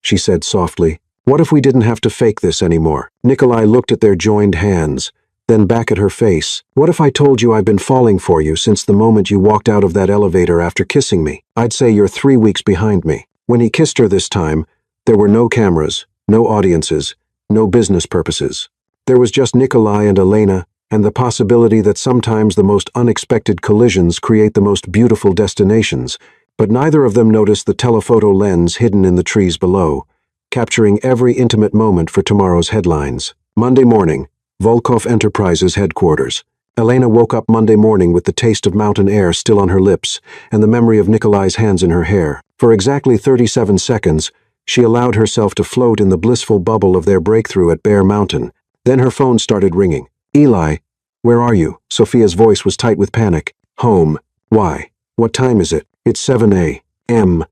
She said softly. What if we didn't have to fake this anymore? Nikolai looked at their joined hands, then back at her face. What if I told you I've been falling for you since the moment you walked out of that elevator after kissing me? I'd say you're 3 weeks behind me. When he kissed her this time, there were no cameras, no audiences, no business purposes. There was just Nikolai and Elena, and the possibility that sometimes the most unexpected collisions create the most beautiful destinations, but neither of them noticed the telephoto lens hidden in the trees below, capturing every intimate moment for tomorrow's headlines. Monday morning, Volkov Enterprises headquarters. Elena woke up Monday morning with the taste of mountain air still on her lips and the memory of Nikolai's hands in her hair. For exactly 37 seconds, she allowed herself to float in the blissful bubble of their breakthrough at Bear Mountain. Then her phone started ringing. Eli, where are you? Sophia's voice was tight with panic. Home. Why? What time is it? It's 7 a.m.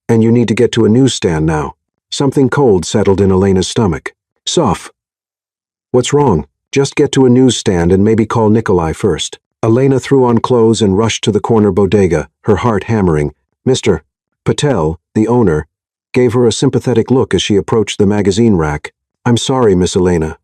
And you need to get to a newsstand now. Something cold settled in Elena's stomach. Soph. What's wrong? Just get to a newsstand and maybe call Nikolai first. Elena threw on clothes and rushed to the corner bodega, her heart hammering. Mr. Patel, the owner, gave her a sympathetic look as she approached the magazine rack. I'm sorry, Miss Elena,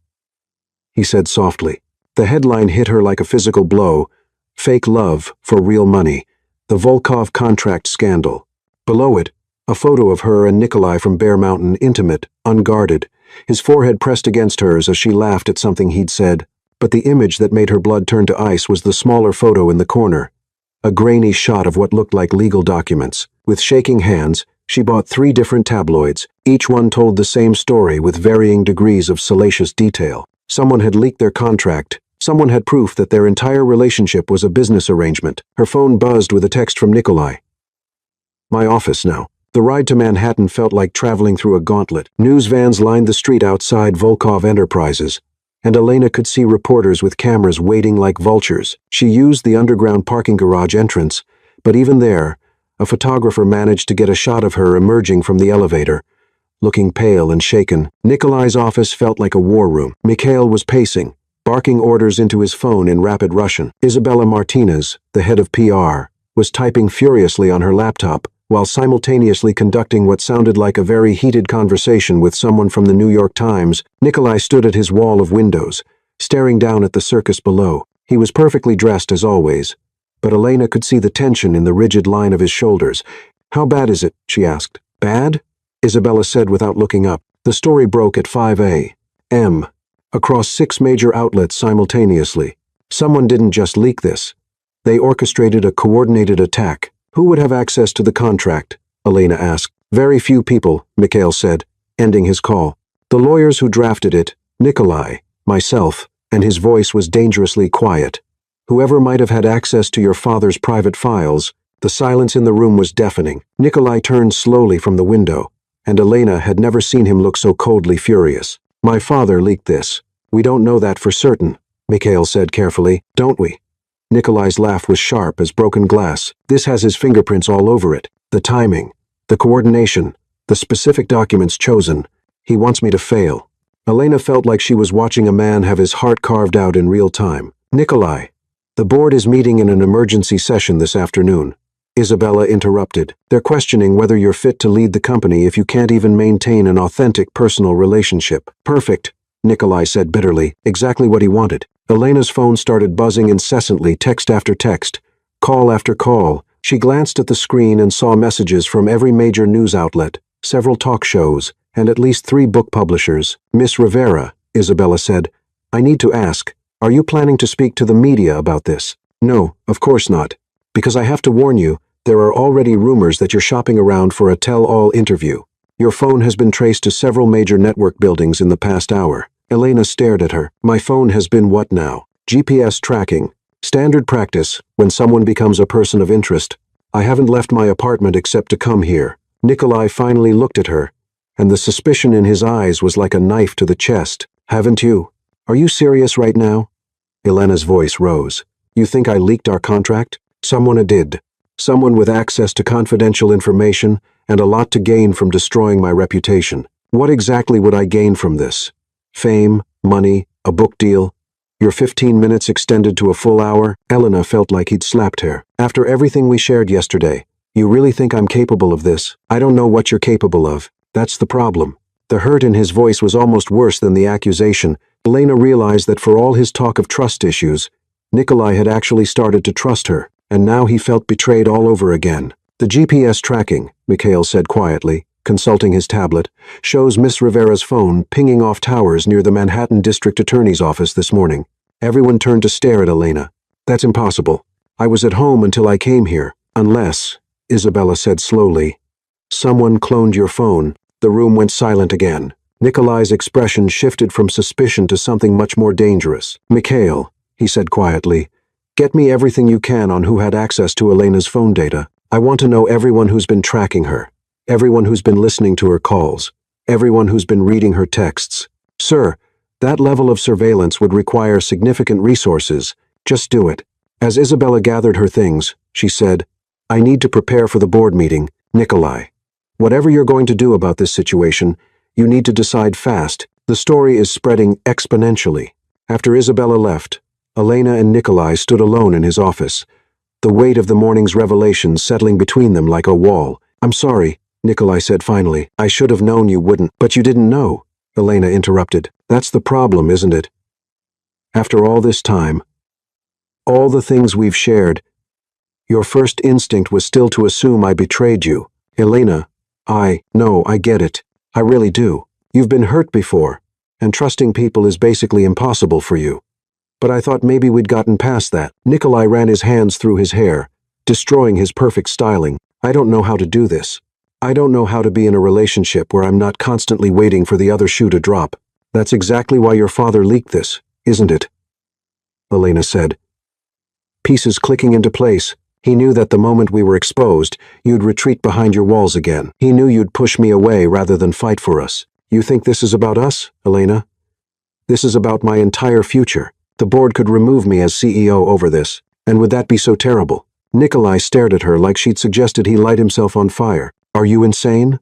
he said softly. The headline hit her like a physical blow. Fake love for real money. The Volkov contract scandal. Below it, a photo of her and Nikolai from Bear Mountain, intimate, unguarded, his forehead pressed against hers as she laughed at something he'd said. But the image that made her blood turn to ice was the smaller photo in the corner. A grainy shot of what looked like legal documents. With shaking hands, she bought 3 different tabloids. Each one told the same story with varying degrees of salacious detail. Someone had leaked their contract. Someone had proof that their entire relationship was a business arrangement. Her phone buzzed with a text from Nikolai. My office now. The ride to Manhattan felt like traveling through a gauntlet. News vans lined the street outside Volkov Enterprises, and Elena could see reporters with cameras waiting like vultures. She used the underground parking garage entrance, but even there, a photographer managed to get a shot of her emerging from the elevator, looking pale and shaken. Nikolai's office felt like a war room. Mikhail was pacing, barking orders into his phone in rapid Russian. Isabella Martinez, the head of PR, was typing furiously on her laptop, while simultaneously conducting what sounded like a very heated conversation with someone from the New York Times. Nikolai stood at his wall of windows, staring down at the circus below. He was perfectly dressed as always, but Elena could see the tension in the rigid line of his shoulders. How bad is it? She asked. Bad? Isabella said without looking up. The story broke at 5 a.m. across 6 major outlets simultaneously. Someone didn't just leak this. They orchestrated a coordinated attack. Who would have access to the contract? Elena asked. Very few people, Mikhail said, ending his call. The lawyers who drafted it, Nikolai, myself, and his voice was dangerously quiet. Whoever might have had access to your father's private files. The silence in the room was deafening. Nikolai turned slowly from the window, and Elena had never seen him look so coldly furious. My father leaked this. We don't know that for certain, Mikhail said carefully, don't we? Nikolai's laugh was sharp as broken glass. This has his fingerprints all over it. The timing, the coordination, the specific documents chosen. He wants me to fail. Elena felt like she was watching a man have his heart carved out in real time. Nikolai, the board is meeting in an emergency session this afternoon. Isabella interrupted. They're questioning whether you're fit to lead the company if you can't even maintain an authentic personal relationship. Perfect, Nikolai said bitterly, exactly what he wanted. Elena's phone started buzzing incessantly, text after text, call after call. She glanced at the screen and saw messages from every major news outlet, several talk shows, and at least 3 book publishers. Miss Rivera, Isabella said, I need to ask, are you planning to speak to the media about this? No, of course not. Because I have to warn you, there are already rumors that you're shopping around for a tell-all interview. Your phone has been traced to several major network buildings in the past hour. Elena stared at her. My phone has been what now? GPS tracking. Standard practice when someone becomes a person of interest. I haven't left my apartment except to come here. Nikolai finally looked at her, and the suspicion in his eyes was like a knife to the chest. Haven't you? Are you serious right now? Elena's voice rose. You think I leaked our contract? Someone did. Someone with access to confidential information and a lot to gain from destroying my reputation. What exactly would I gain from this? Fame, money, a book deal? Your 15 minutes extended to a full hour? Elena felt like he'd slapped her. After everything we shared yesterday, you really think I'm capable of this? I don't know what you're capable of. That's the problem. The hurt in his voice was almost worse than the accusation. Elena realized that for all his talk of trust issues, Nikolai had actually started to trust her, and now he felt betrayed all over again. The GPS tracking, Mikhail said quietly, consulting his tablet, shows Miss Rivera's phone pinging off towers near the Manhattan District Attorney's office this morning. Everyone turned to stare at Elena. That's impossible. I was at home until I came here. Unless, Isabella said slowly, someone cloned your phone. The room went silent again. Nikolai's expression shifted from suspicion to something much more dangerous. Mikhail, he said quietly, get me everything you can on who had access to Elena's phone data. I want to know everyone who's been tracking her. Everyone who's been listening to her calls, everyone who's been reading her texts. Sir, that level of surveillance would require significant resources. Just do it. As Isabella gathered her things, she said, I need to prepare for the board meeting. Nikolai, whatever you're going to do about this situation, you need to decide fast. The story is spreading exponentially. After Isabella left, Elena and Nikolai stood alone in his office, the weight of the morning's revelations settling between them like a wall. I'm sorry, Nikolai said finally. I should have known you wouldn't. But you didn't know, Elena interrupted. That's the problem, isn't it? After all this time, all the things we've shared, your first instinct was still to assume I betrayed you. Elena, I get it. I really do. You've been hurt before, and trusting people is basically impossible for you. But I thought maybe we'd gotten past that. Nikolai ran his hands through his hair, destroying his perfect styling. I don't know how to do this. I don't know how to be in a relationship where I'm not constantly waiting for the other shoe to drop. That's exactly why your father leaked this, isn't it? Elena said. Pieces clicking into place. He knew that the moment we were exposed, you'd retreat behind your walls again. He knew you'd push me away rather than fight for us. You think this is about us, Elena? This is about my entire future. The board could remove me as CEO over this, and would that be so terrible? Nikolai stared at her like she'd suggested he light himself on fire. Are you insane?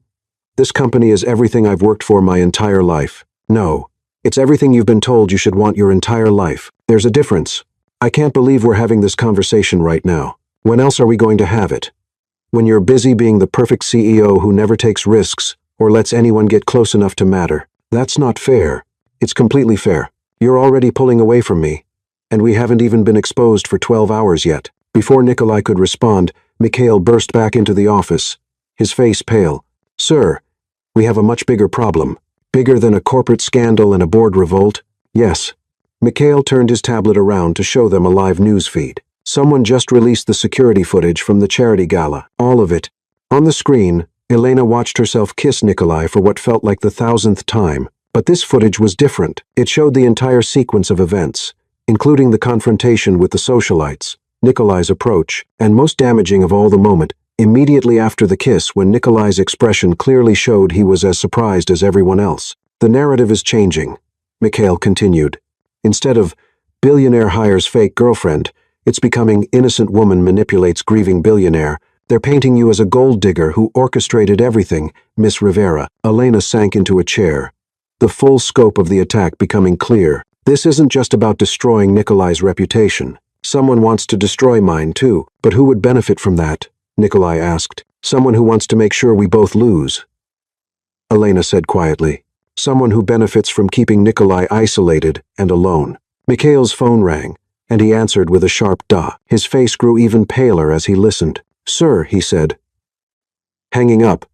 This company is everything I've worked for my entire life. No, it's everything you've been told you should want your entire life. There's a difference. I can't believe we're having this conversation right now. When else are we going to have it? When you're busy being the perfect CEO who never takes risks or lets anyone get close enough to matter. That's not fair. It's completely fair. You're already pulling away from me, and we haven't even been exposed for 12 hours yet. Before Nikolai could respond, Mikhail burst back into the office, his face pale. Sir, we have a much bigger problem. Bigger than a corporate scandal and a board revolt? Yes. Mikhail turned his tablet around to show them a live news feed. Someone just released the security footage from the charity gala. All of it. On the screen, Elena watched herself kiss Nikolai for what felt like the 1,000th time. But this footage was different. It showed the entire sequence of events, including the confrontation with the socialites, Nikolai's approach, and most damaging of all the moment, immediately after the kiss when Nikolai's expression clearly showed he was as surprised as everyone else. The narrative is changing, Mikhail continued. Instead of billionaire hires fake girlfriend, it's becoming innocent woman manipulates grieving billionaire. They're painting you as a gold digger who orchestrated everything, Miss Rivera. Elena sank into a chair, the full scope of the attack becoming clear. This isn't just about destroying Nikolai's reputation. Someone wants to destroy mine too. But who would benefit from that? Nikolai asked. Someone who wants to make sure we both lose. Elena said quietly. Someone who benefits from keeping Nikolai isolated and alone. Mikhail's phone rang, and he answered with a sharp "da." His face grew even paler as he listened. "Sir," he said. Hanging up.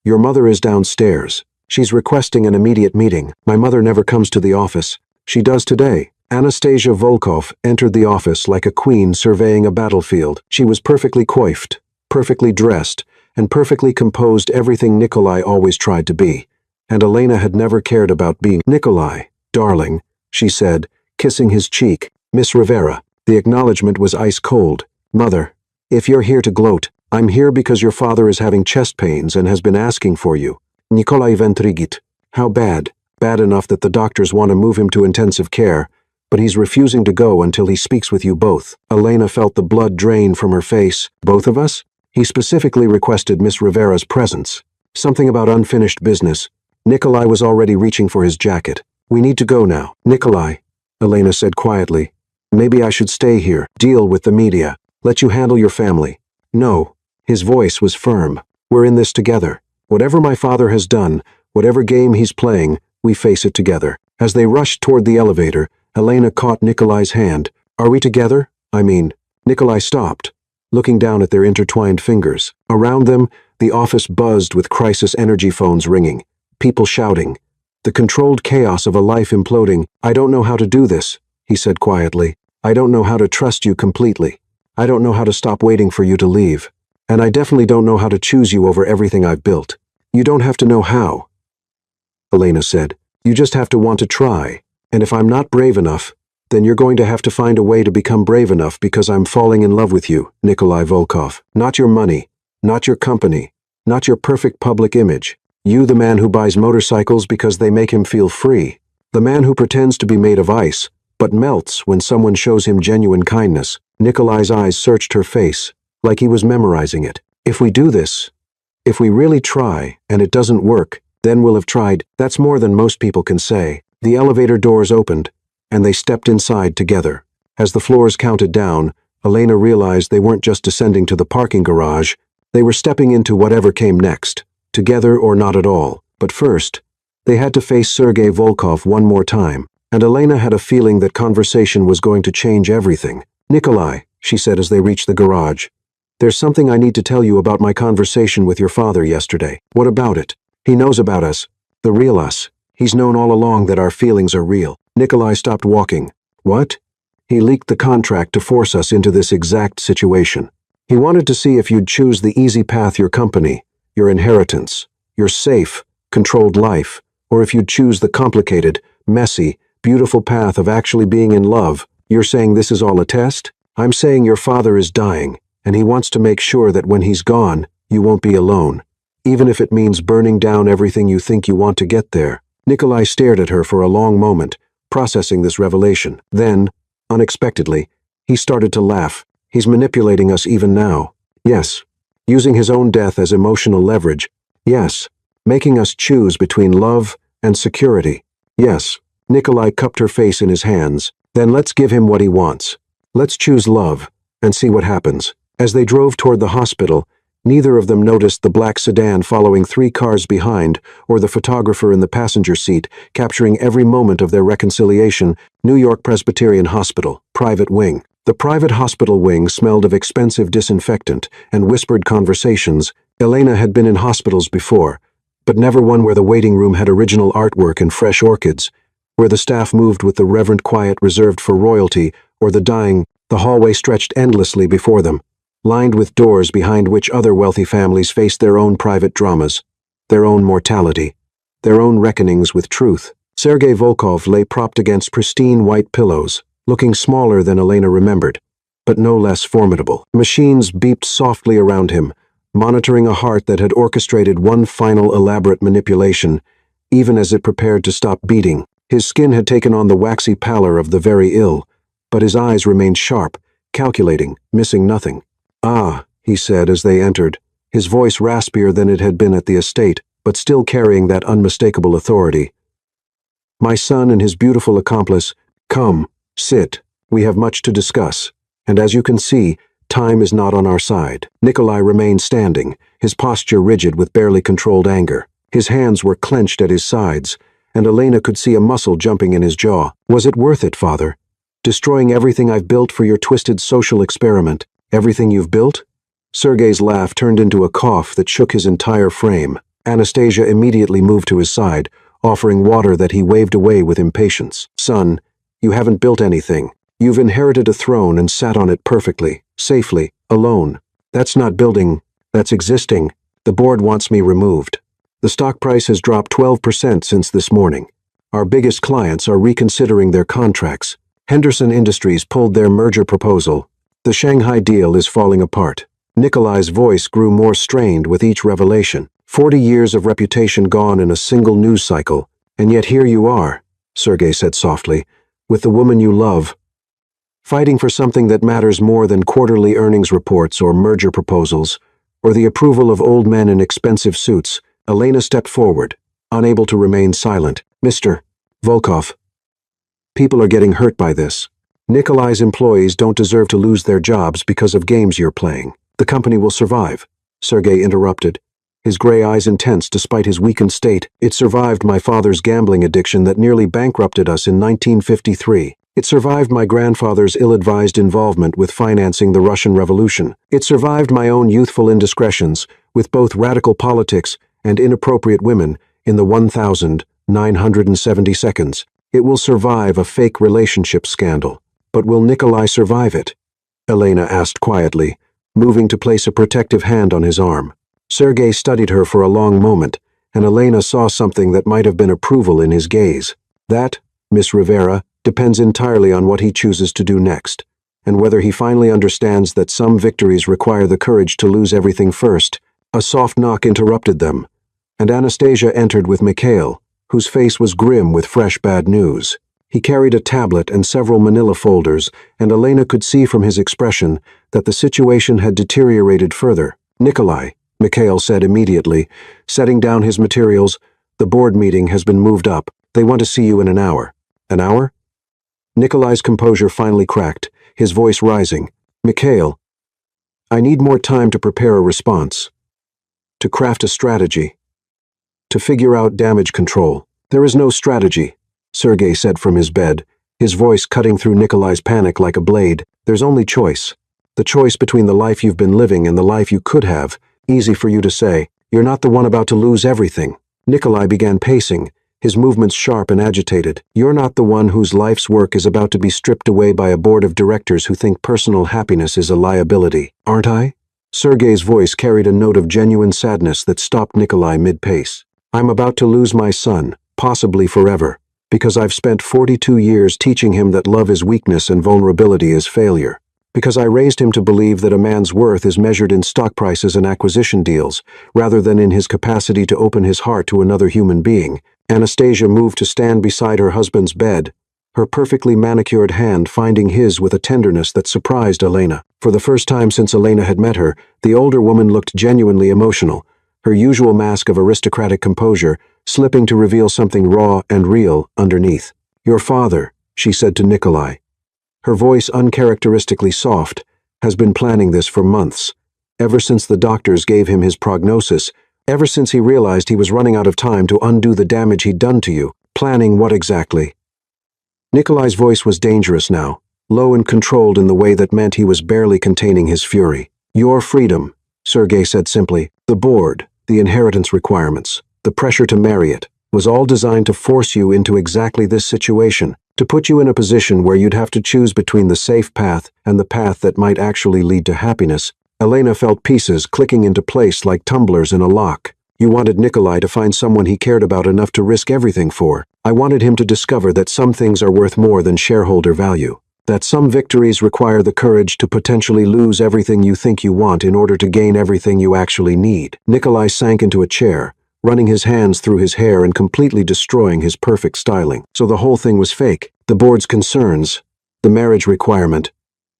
"Your mother is downstairs. She's requesting an immediate meeting. My mother never comes to the office. She does today." Anastasia Volkov entered the office like a queen surveying a battlefield. She was perfectly coiffed, perfectly dressed, and perfectly composed, everything Nikolai always tried to be. And Elena had never cared about being. "Nikolai, darling," she said, kissing his cheek. "Miss Rivera." The acknowledgement was ice cold. "Mother, if you're here to gloat, I'm here because your father is having chest pains and has been asking for you. Nikolai Ventrigit. How bad? Bad enough that the doctors want to move him to intensive care, but he's refusing to go until he speaks with you both." Elena felt the blood drain from her face. "Both of us?" He specifically requested Miss Rivera's presence. Something about unfinished business. Nikolai was already reaching for his jacket. "We need to go now." "Nikolai," Elena said quietly, "maybe I should stay here, deal with the media, let you handle your family." "No." His voice was firm. "We're in this together. Whatever my father has done, whatever game he's playing, we face it together." As they rushed toward the elevator, Elena caught Nikolai's hand. "Are we together? I mean..." Nikolai stopped, looking down at their intertwined fingers. Around them, the office buzzed with crisis energy phones ringing, people shouting, the controlled chaos of a life imploding. "I don't know how to do this," he said quietly. "I don't know how to trust you completely. I don't know how to stop waiting for you to leave. And I definitely don't know how to choose you over everything I've built." "You don't have to know how," Elena said. "You just have to want to try. And if I'm not brave enough, then you're going to have to find a way to become brave enough, because I'm falling in love with you, Nikolai Volkov. Not your money, not your company, not your perfect public image. You, the man who buys motorcycles because they make him feel free. The man who pretends to be made of ice, but melts when someone shows him genuine kindness." Nikolai's eyes searched her face, like he was memorizing it. "If we do this, if we really try, and it doesn't work, then we'll have tried." That's more than most people can say. The elevator doors opened, and they stepped inside together. As the floors counted down, Elena realized they weren't just descending to the parking garage, they were stepping into whatever came next, together or not at all. But first, they had to face Sergei Volkov one more time, and Elena had a feeling that conversation was going to change everything. "Nikolai," she said as they reached the garage, "there's something I need to tell you about my conversation with your father yesterday." "What about it?" "He knows about us, the real us. He's known all along that our feelings are real." Nikolai stopped walking. "What?" "He leaked the contract to force us into this exact situation. He wanted to see if you'd choose the easy path, your company, your inheritance, your safe, controlled life, or if you'd choose the complicated, messy, beautiful path of actually being in love. You're saying this is all a test?" "I'm saying your father is dying, and he wants to make sure that when he's gone, you won't be alone, even if it means burning down everything you think you want to get there." Nikolai stared at her for a long moment, processing this revelation. Then, unexpectedly, he started to laugh. "He's manipulating us even now." "Yes." "Using his own death as emotional leverage." "Yes." "Making us choose between love and security." "Yes." Nikolai cupped her face in his hands. "Then let's give him what he wants. Let's choose love, and see what happens." As they drove toward the hospital, neither of them noticed the black sedan following 3 cars behind, or the photographer in the passenger seat, capturing every moment of their reconciliation. New York Presbyterian Hospital, private wing. The private hospital wing smelled of expensive disinfectant and whispered conversations. Elena had been in hospitals before, but never one where the waiting room had original artwork and fresh orchids, where the staff moved with the reverent quiet reserved for royalty or the dying. The hallway stretched endlessly before them, lined with doors behind which other wealthy families faced their own private dramas, their own mortality, their own reckonings with truth. Sergei Volkov lay propped against pristine white pillows, looking smaller than Elena remembered, but no less formidable. Machines beeped softly around him, monitoring a heart that had orchestrated one final elaborate manipulation, even as it prepared to stop beating. His skin had taken on the waxy pallor of the very ill, but his eyes remained sharp, calculating, missing nothing. "Ah," he said as they entered, his voice raspier than it had been at the estate, but still carrying that unmistakable authority. "My son and his beautiful accomplice, come, sit, we have much to discuss, and as you can see, time is not on our side." Nikolai remained standing, his posture rigid with barely controlled anger. His hands were clenched at his sides, and Elena could see a muscle jumping in his jaw. Was it worth it, Father? Destroying everything I've built for your twisted social experiment? Everything you've built? Sergei's laugh turned into a cough that shook his entire frame. Anastasia immediately moved to his side, offering water that he waved away with impatience. Son, you haven't built anything. You've inherited a throne and sat on it perfectly, safely, alone. That's not building, that's existing. The board wants me removed. The stock price has dropped 12% since this morning. Our biggest clients are reconsidering their contracts. Henderson Industries pulled their merger proposal. The Shanghai deal is falling apart. Nikolai's voice grew more strained with each revelation. 40 years of reputation gone in a single news cycle, and yet here you are, Sergei said softly, with the woman you love, fighting for something that matters more than quarterly earnings reports or merger proposals, or the approval of old men in expensive suits. Elena stepped forward, unable to remain silent. Mr. Volkov, people are getting hurt by this. Nikolai's employees don't deserve to lose their jobs because of games you're playing. The company will survive, Sergei interrupted, his gray eyes intense despite his weakened state. It survived my father's gambling addiction that nearly bankrupted us in 1953. It survived my grandfather's ill-advised involvement with financing the Russian Revolution. It survived my own youthful indiscretions with both radical politics and inappropriate women in the 1,970 seconds. It will survive a fake relationship scandal. But will Nikolai survive it? Elena asked quietly, moving to place a protective hand on his arm. Sergei studied her for a long moment, and Elena saw something that might have been approval in his gaze. That, Miss Rivera, depends entirely on what he chooses to do next, and whether he finally understands that some victories require the courage to lose everything first. A soft knock interrupted them, and Anastasia entered with Mikhail, whose face was grim with fresh bad news. He carried a tablet and several manila folders, and Elena could see from his expression that the situation had deteriorated further. Nikolai, Mikhail said immediately, setting down his materials, the board meeting has been moved up. They want to see you in an hour. An hour? Nikolai's composure finally cracked, his voice rising. Mikhail, I need more time to prepare a response, to craft a strategy, to figure out damage control. There is no strategy, Sergei said from his bed, his voice cutting through Nikolai's panic like a blade. There's only choice. The choice between the life you've been living and the life you could have. Easy for you to say. You're not the one about to lose everything. Nikolai began pacing, his movements sharp and agitated. You're not the one whose life's work is about to be stripped away by a board of directors who think personal happiness is a liability, aren't I? Sergei's voice carried a note of genuine sadness that stopped Nikolai mid-pace. I'm about to lose my son, possibly forever, because I've spent 42 years teaching him that love is weakness and vulnerability is failure. Because I raised him to believe that a man's worth is measured in stock prices and acquisition deals, rather than in his capacity to open his heart to another human being. Anastasia moved to stand beside her husband's bed, her perfectly manicured hand finding his with a tenderness that surprised Elena. For the first time since Elena had met her, the older woman looked genuinely emotional, her usual mask of aristocratic composure slipping to reveal something raw and real underneath. Your father, she said to Nikolai, her voice uncharacteristically soft, has been planning this for months, ever since the doctors gave him his prognosis, ever since he realized he was running out of time to undo the damage he'd done to you. Planning what exactly? Nikolai's voice was dangerous now, low and controlled in the way that meant he was barely containing his fury. Your freedom, Sergei said simply. The board, the inheritance requirements, the pressure to marry it, was all designed to force you into exactly this situation, to put you in a position where you'd have to choose between the safe path and the path that might actually lead to happiness. Elena felt pieces clicking into place like tumblers in a lock. You wanted Nikolai to find someone he cared about enough to risk everything for. I wanted him to discover that some things are worth more than shareholder value, that some victories require the courage to potentially lose everything you think you want in order to gain everything you actually need. Nikolai sank into a chair, running his hands through his hair and completely destroying his perfect styling. So the whole thing was fake. The board's concerns, the marriage requirement,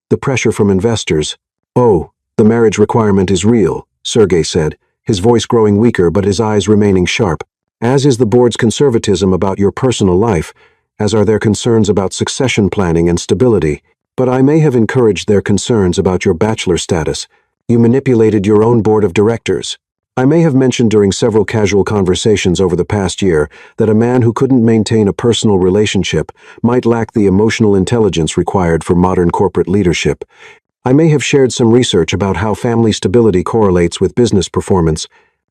the pressure from investors. Oh, the marriage requirement is real, Sergei said, his voice growing weaker but his eyes remaining sharp. As is the board's conservatism about your personal life, as are their concerns about succession planning and stability. But I may have encouraged their concerns about your bachelor status. You manipulated your own board of directors. I may have mentioned during several casual conversations over the past year that a man who couldn't maintain a personal relationship might lack the emotional intelligence required for modern corporate leadership. I may have shared some research about how family stability correlates with business performance.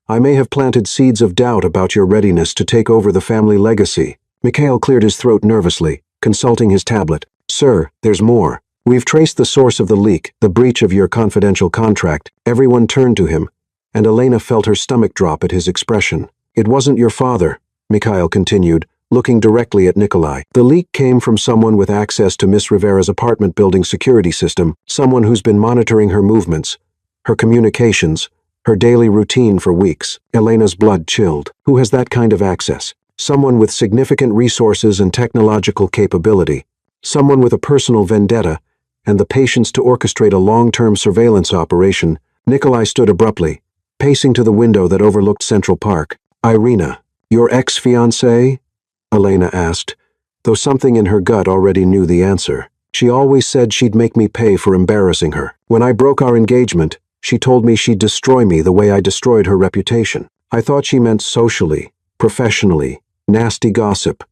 I may have planted seeds of doubt about your readiness to take over the family legacy. Mikhail cleared his throat nervously, consulting his tablet. Sir, there's more. We've traced the source of the leak, the breach of your confidential contract. Everyone turned to him, and Elena felt her stomach drop at his expression. It wasn't your father, Mikhail continued, looking directly at Nikolai. The leak came from someone with access to Miss Rivera's apartment building security system, someone who's been monitoring her movements, her communications, her daily routine for weeks. Elena's blood chilled. Who has that kind of access? Someone with significant resources and technological capability. Someone with a personal vendetta and the patience to orchestrate a long-term surveillance operation. Nikolai stood abruptly, pacing to the window that overlooked Central Park. Irina, your ex-fiancé? Elena asked, though something in her gut already knew the answer. She always said she'd make me pay for embarrassing her. When I broke our engagement, she told me she'd destroy me the way I destroyed her reputation. I thought she meant socially, professionally, nasty gossip.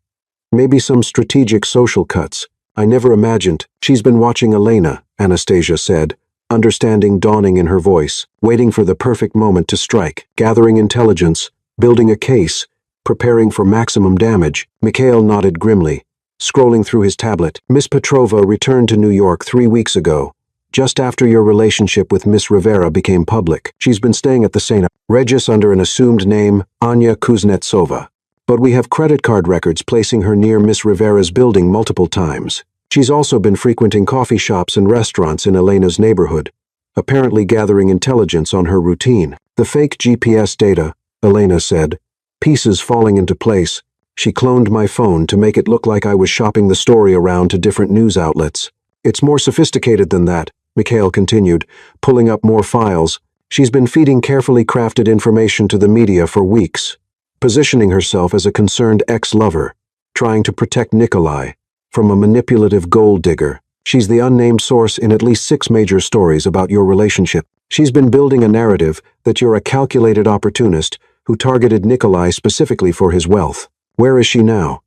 Maybe some strategic social cuts. I never imagined. She's been watching Elena, Anastasia said, understanding dawning in her voice, waiting for the perfect moment to strike, gathering intelligence, building a case, preparing for maximum damage. Mikhail nodded grimly, scrolling through his tablet. Miss Petrova returned to New York 3 weeks ago, just after your relationship with Miss Rivera became public. She's been staying at the St. Regis under an assumed name, Anya Kuznetsova. But we have credit card records placing her near Miss Rivera's building multiple times. She's also been frequenting coffee shops and restaurants in Elena's neighborhood, apparently gathering intelligence on her routine. The fake GPS data, Elena said, pieces falling into place. She cloned my phone to make it look like I was shopping the story around to different news outlets. It's more sophisticated than that, Mikhail continued, pulling up more files. She's been feeding carefully crafted information to the media for weeks, positioning herself as a concerned ex-lover, trying to protect Nikolai from a manipulative gold digger. She's the unnamed source in at least 6 major stories about your relationship. She's been building a narrative that you're a calculated opportunist who targeted Nikolai specifically for his wealth. Where is she now?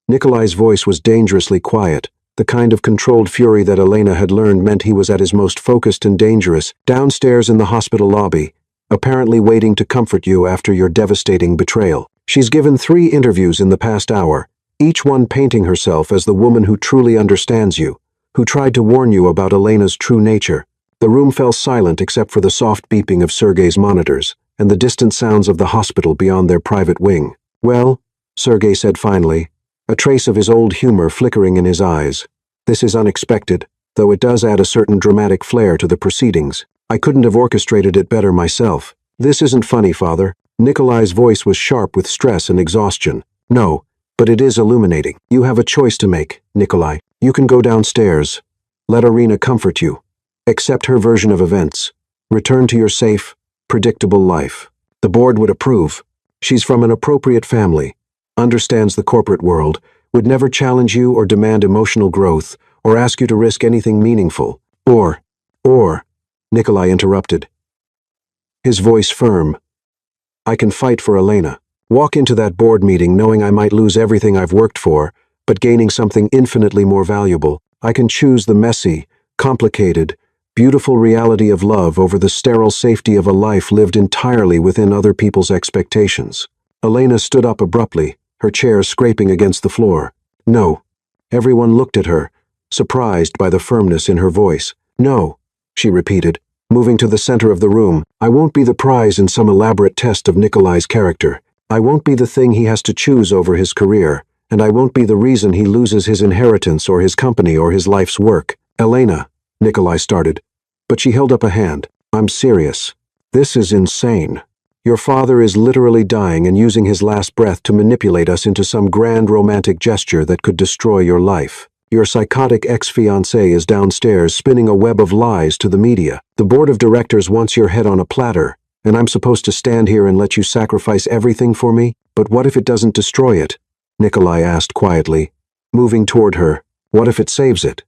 Nikolai's voice was dangerously quiet, the kind of controlled fury that Elena had learned meant he was at his most focused and dangerous, downstairs in the hospital lobby, apparently waiting to comfort you after your devastating betrayal. She's given 3 interviews in the past hour, each one painting herself as the woman who truly understands you, who tried to warn you about Elena's true nature. The room fell silent except for the soft beeping of Sergei's monitors and the distant sounds of the hospital beyond their private wing. Well, Sergei said finally, a trace of his old humor flickering in his eyes. This is unexpected, though it does add a certain dramatic flair to the proceedings. I couldn't have orchestrated it better myself. This isn't funny, Father. Nikolai's voice was sharp with stress and exhaustion. No, but it is illuminating. You have a choice to make, Nikolai. You can go downstairs. Let Irina comfort you. Accept her version of events. Return to your safe, predictable life. The board would approve. She's from an appropriate family, understands the corporate world, would never challenge you or demand emotional growth or ask you to risk anything meaningful. Or, Nikolai interrupted, his voice firm. I can fight for Elena. Walk into that board meeting knowing I might lose everything I've worked for, but gaining something infinitely more valuable. I can choose the messy, complicated, beautiful reality of love over the sterile safety of a life lived entirely within other people's expectations. Elena stood up abruptly, her chair scraping against the floor. No. Everyone looked at her, surprised by the firmness in her voice. No, she repeated, moving to the center of the room. I won't be the prize in some elaborate test of Nikolai's character. I won't be the thing he has to choose over his career, and I won't be the reason he loses his inheritance or his company or his life's work. Elena, Nikolai started, but she held up a hand. I'm serious. This is insane. Your father is literally dying and using his last breath to manipulate us into some grand romantic gesture that could destroy your life. Your psychotic ex-fiancé is downstairs spinning a web of lies to the media. The board of directors wants your head on a platter, and I'm supposed to stand here and let you sacrifice everything for me? But what if it doesn't destroy it? Nikolai asked quietly, moving toward her. What if it saves it?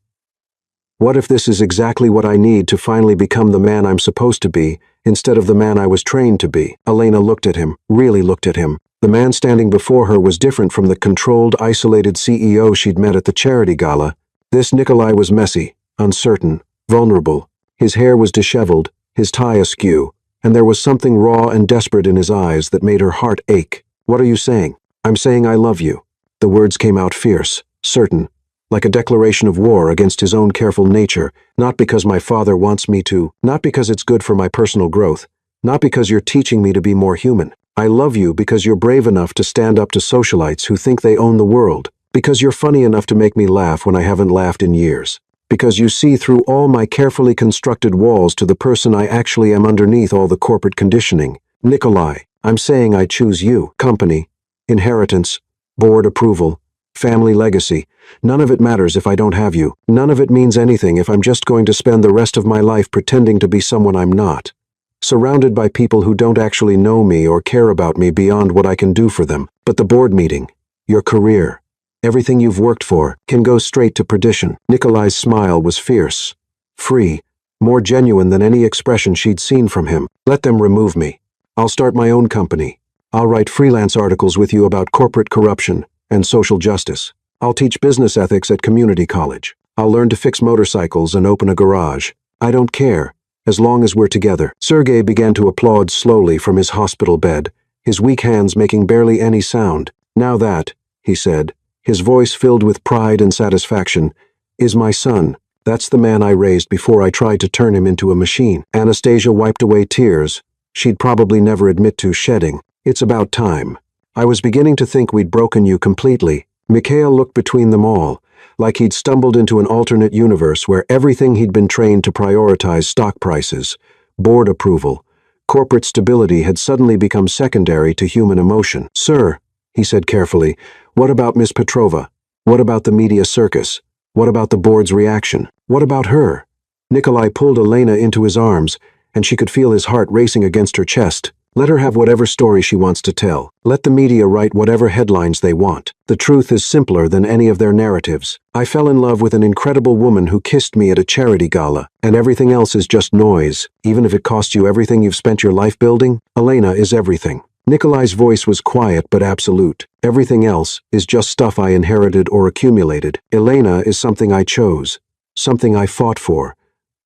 What if this is exactly what I need to finally become the man I'm supposed to be instead of the man I was trained to be. Elena looked at him, really looked at him. The man standing before her was different from the controlled, isolated CEO she'd met at the charity gala. This Nikolai was messy, uncertain, vulnerable. His hair was disheveled, his tie askew, and there was something raw and desperate in his eyes that made her heart ache. "What are you saying?" "I'm saying I love you." The words came out fierce, certain, like a declaration of war against his own careful nature, not because my father wants me to, not because it's good for my personal growth, not because you're teaching me to be more human. I love you because you're brave enough to stand up to socialites who think they own the world, because you're funny enough to make me laugh when I haven't laughed in years, because you see through all my carefully constructed walls to the person I actually am underneath all the corporate conditioning. Nikolai, I'm saying I choose you. Company, inheritance, board approval, family legacy. None of it matters if I don't have you. None of it means anything if I'm just going to spend the rest of my life pretending to be someone I'm not, surrounded by people who don't actually know me or care about me beyond what I can do for them. But the board meeting, your career, everything you've worked for, can go straight to perdition. Nikolai's smile was fierce, free, more genuine than any expression she'd seen from him. Let them remove me. I'll start my own company. I'll write freelance articles with you about corporate corruption and social justice. I'll teach business ethics at community college. I'll learn to fix motorcycles and open a garage. I don't care, as long as we're together. Sergei began to applaud slowly from his hospital bed, his weak hands making barely any sound. "Now that," he said, his voice filled with pride and satisfaction, "is my son. That's the man I raised before I tried to turn him into a machine." Anastasia wiped away tears she'd probably never admit to shedding. "It's about time. I was beginning to think we'd broken you completely." Mikhail looked between them all, like he'd stumbled into an alternate universe where everything he'd been trained to prioritize, stock prices, board approval, corporate stability, had suddenly become secondary to human emotion. "Sir," he said carefully, "what about Miss Petrova? What about the media circus? What about the board's reaction? What about her?" Nikolai pulled Elena into his arms, and she could feel his heart racing against her chest. "Let her have whatever story she wants to tell. Let the media write whatever headlines they want. The truth is simpler than any of their narratives. I fell in love with an incredible woman who kissed me at a charity gala, and everything else is just noise, even if it costs you everything you've spent your life building. Elena is everything." Nikolai's voice was quiet but absolute. "Everything else is just stuff I inherited or accumulated. Elena is something I chose, something I fought for,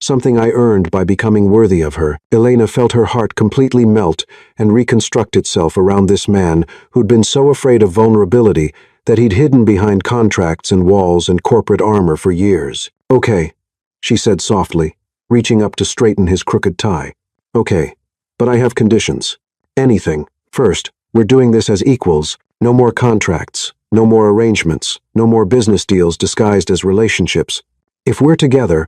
something I earned by becoming worthy of her." Elena felt her heart completely melt and reconstruct itself around this man who'd been so afraid of vulnerability that he'd hidden behind contracts and walls and corporate armor for years. "Okay," she said softly, reaching up to straighten his crooked tie. "Okay, but I have conditions. Anything. First, we're doing this as equals. No more contracts, no more arrangements, no more business deals disguised as relationships. If we're together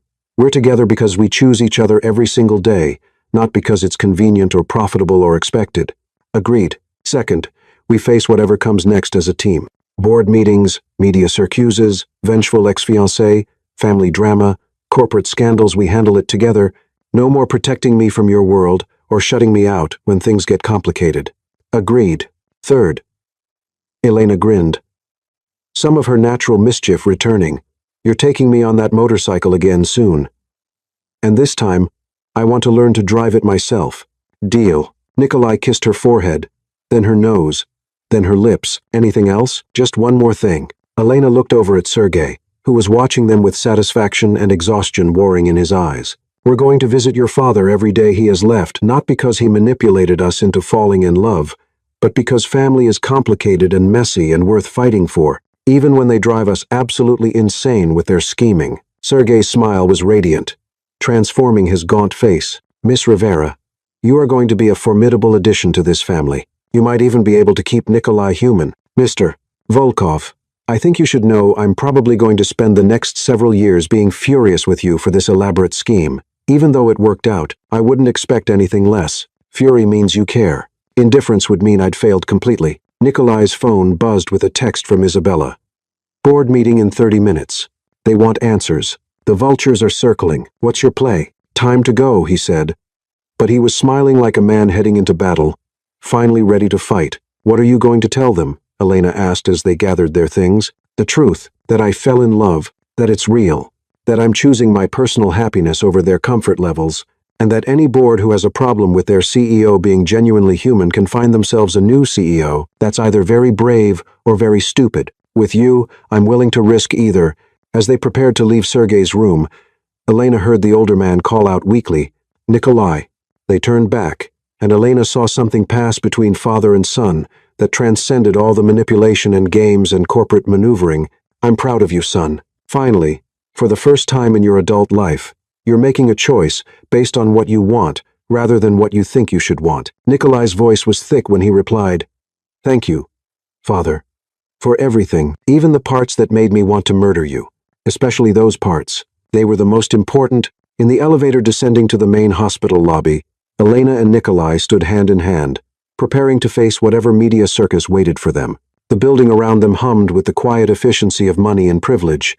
because we choose each other every single day, not because it's convenient or profitable or expected." "Agreed." "Second, we face whatever comes next as a team. Board meetings, media circuses, vengeful ex-fiancé, family drama, corporate scandals, we handle it together. No more protecting me from your world or shutting me out when things get complicated." "Agreed." "Third." Elena grinned, some of her natural mischief returning. "You're taking me on that motorcycle again soon. And this time, I want to learn to drive it myself." "Deal." Nikolai kissed her forehead, then her nose, then her lips. "Anything else?" "Just one more thing." Elena looked over at Sergei, who was watching them with satisfaction and exhaustion warring in his eyes. "We're going to visit your father every day he has left, not because he manipulated us into falling in love, but because family is complicated and messy and worth fighting for, even when they drive us absolutely insane with their scheming." Sergei's smile was radiant, transforming his gaunt face. "Miss Rivera, you are going to be a formidable addition to this family. You might even be able to keep Nikolai human. Mr. Volkov, I think you should know I'm probably going to spend the next several years being furious with you for this elaborate scheme. Even though it worked out, I wouldn't expect anything less. Fury means you care. Indifference would mean I'd failed completely." Nikolai's phone buzzed with a text from Isabella. "Board meeting in 30 minutes. They want answers. The vultures are circling. What's your play?" "Time to go," he said. But he was smiling like a man heading into battle, finally ready to fight. "What are you going to tell them?" Elena asked as they gathered their things. "The truth, that I fell in love, that it's real, that I'm choosing my personal happiness over their comfort levels, and that any board who has a problem with their CEO being genuinely human can find themselves a new CEO that's either very brave or very stupid. With you, I'm willing to risk either. As they prepared to leave Sergei's room, Elena heard the older man call out weakly, "Nikolai." They turned back, and Elena saw something pass between father and son that transcended all the manipulation and games and corporate maneuvering. "I'm proud of you, son. Finally, for the first time in your adult life, you're making a choice based on what you want rather than what you think you should want." Nikolai's voice was thick when he replied, "Thank you, Father, for everything, even the parts that made me want to murder you. Especially those parts. They were the most important." In the elevator descending to the main hospital lobby, Elena and Nikolai stood hand in hand, preparing to face whatever media circus waited for them. The building around them hummed with the quiet efficiency of money and privilege,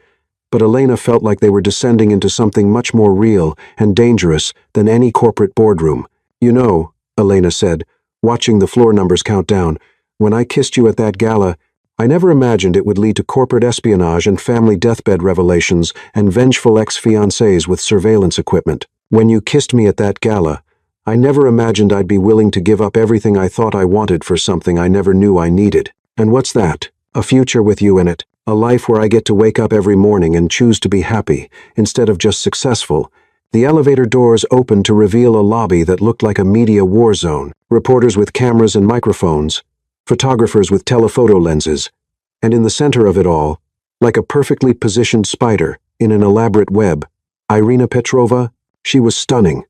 but Elena felt like they were descending into something much more real and dangerous than any corporate boardroom. "You know," Elena said, watching the floor numbers count down, "when I kissed you at that gala, I never imagined it would lead to corporate espionage and family deathbed revelations and vengeful ex-fiancés with surveillance equipment. When you kissed me at that gala, I never imagined I'd be willing to give up everything I thought I wanted for something I never knew I needed. And what's that? A future with you in it. A life where I get to wake up every morning and choose to be happy, instead of just successful." The elevator doors opened to reveal a lobby that looked like a media war zone. Reporters with cameras and microphones, photographers with telephoto lenses, and in the center of it all, like a perfectly positioned spider in an elaborate web, Irina Petrova. She was stunning.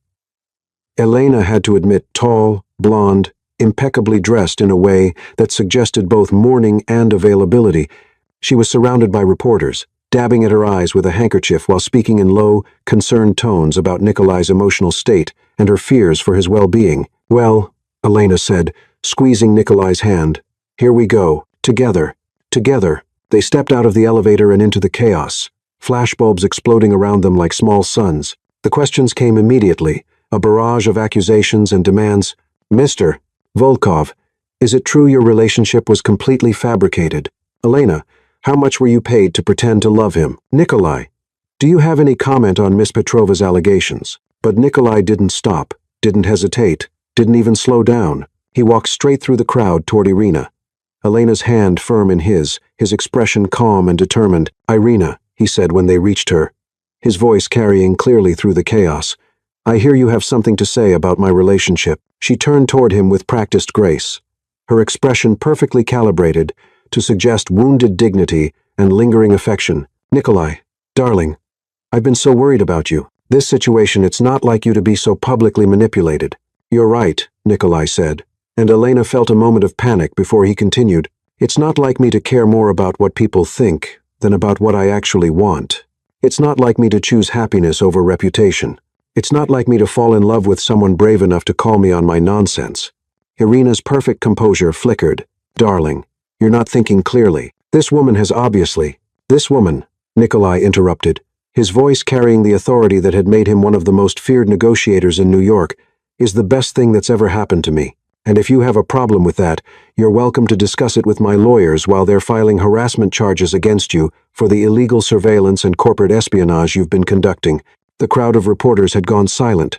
Elena had to admit, tall, blonde, impeccably dressed in a way that suggested both mourning and availability. She was surrounded by reporters, dabbing at her eyes with a handkerchief while speaking in low, concerned tones about Nikolai's emotional state and her fears for his well-being. "Well," Elena said, squeezing Nikolai's hand, "here we go. Together. Together." They stepped out of the elevator and into the chaos, flashbulbs exploding around them like small suns. The questions came immediately, a barrage of accusations and demands. "Mr. Volkov, is it true your relationship was completely fabricated? Elena, how much were you paid to pretend to love him? Nikolai, do you have any comment on Miss Petrova's allegations?" But Nikolai didn't stop, didn't hesitate, didn't even slow down. He walked straight through the crowd toward Irina, Elena's hand firm in his expression calm and determined. "Irina," he said when they reached her, his voice carrying clearly through the chaos, "I hear you have something to say about my relationship." She turned toward him with practiced grace, her expression perfectly calibrated to suggest wounded dignity and lingering affection. "Nikolai, darling, I've been so worried about you. This situation, it's not like you to be so publicly manipulated." "You're right," Nikolai said, and Elena felt a moment of panic before he continued. "It's not like me to care more about what people think than about what I actually want. It's not like me to choose happiness over reputation. It's not like me to fall in love with someone brave enough to call me on my nonsense." Irina's perfect composure flickered. "Darling, you're not thinking clearly. This woman has obviously—" "This woman," Nikolai interrupted, his voice carrying the authority that had made him one of the most feared negotiators in New York, "is the best thing that's ever happened to me. And if you have a problem with that, you're welcome to discuss it with my lawyers while they're filing harassment charges against you for the illegal surveillance and corporate espionage you've been conducting." The crowd of reporters had gone silent,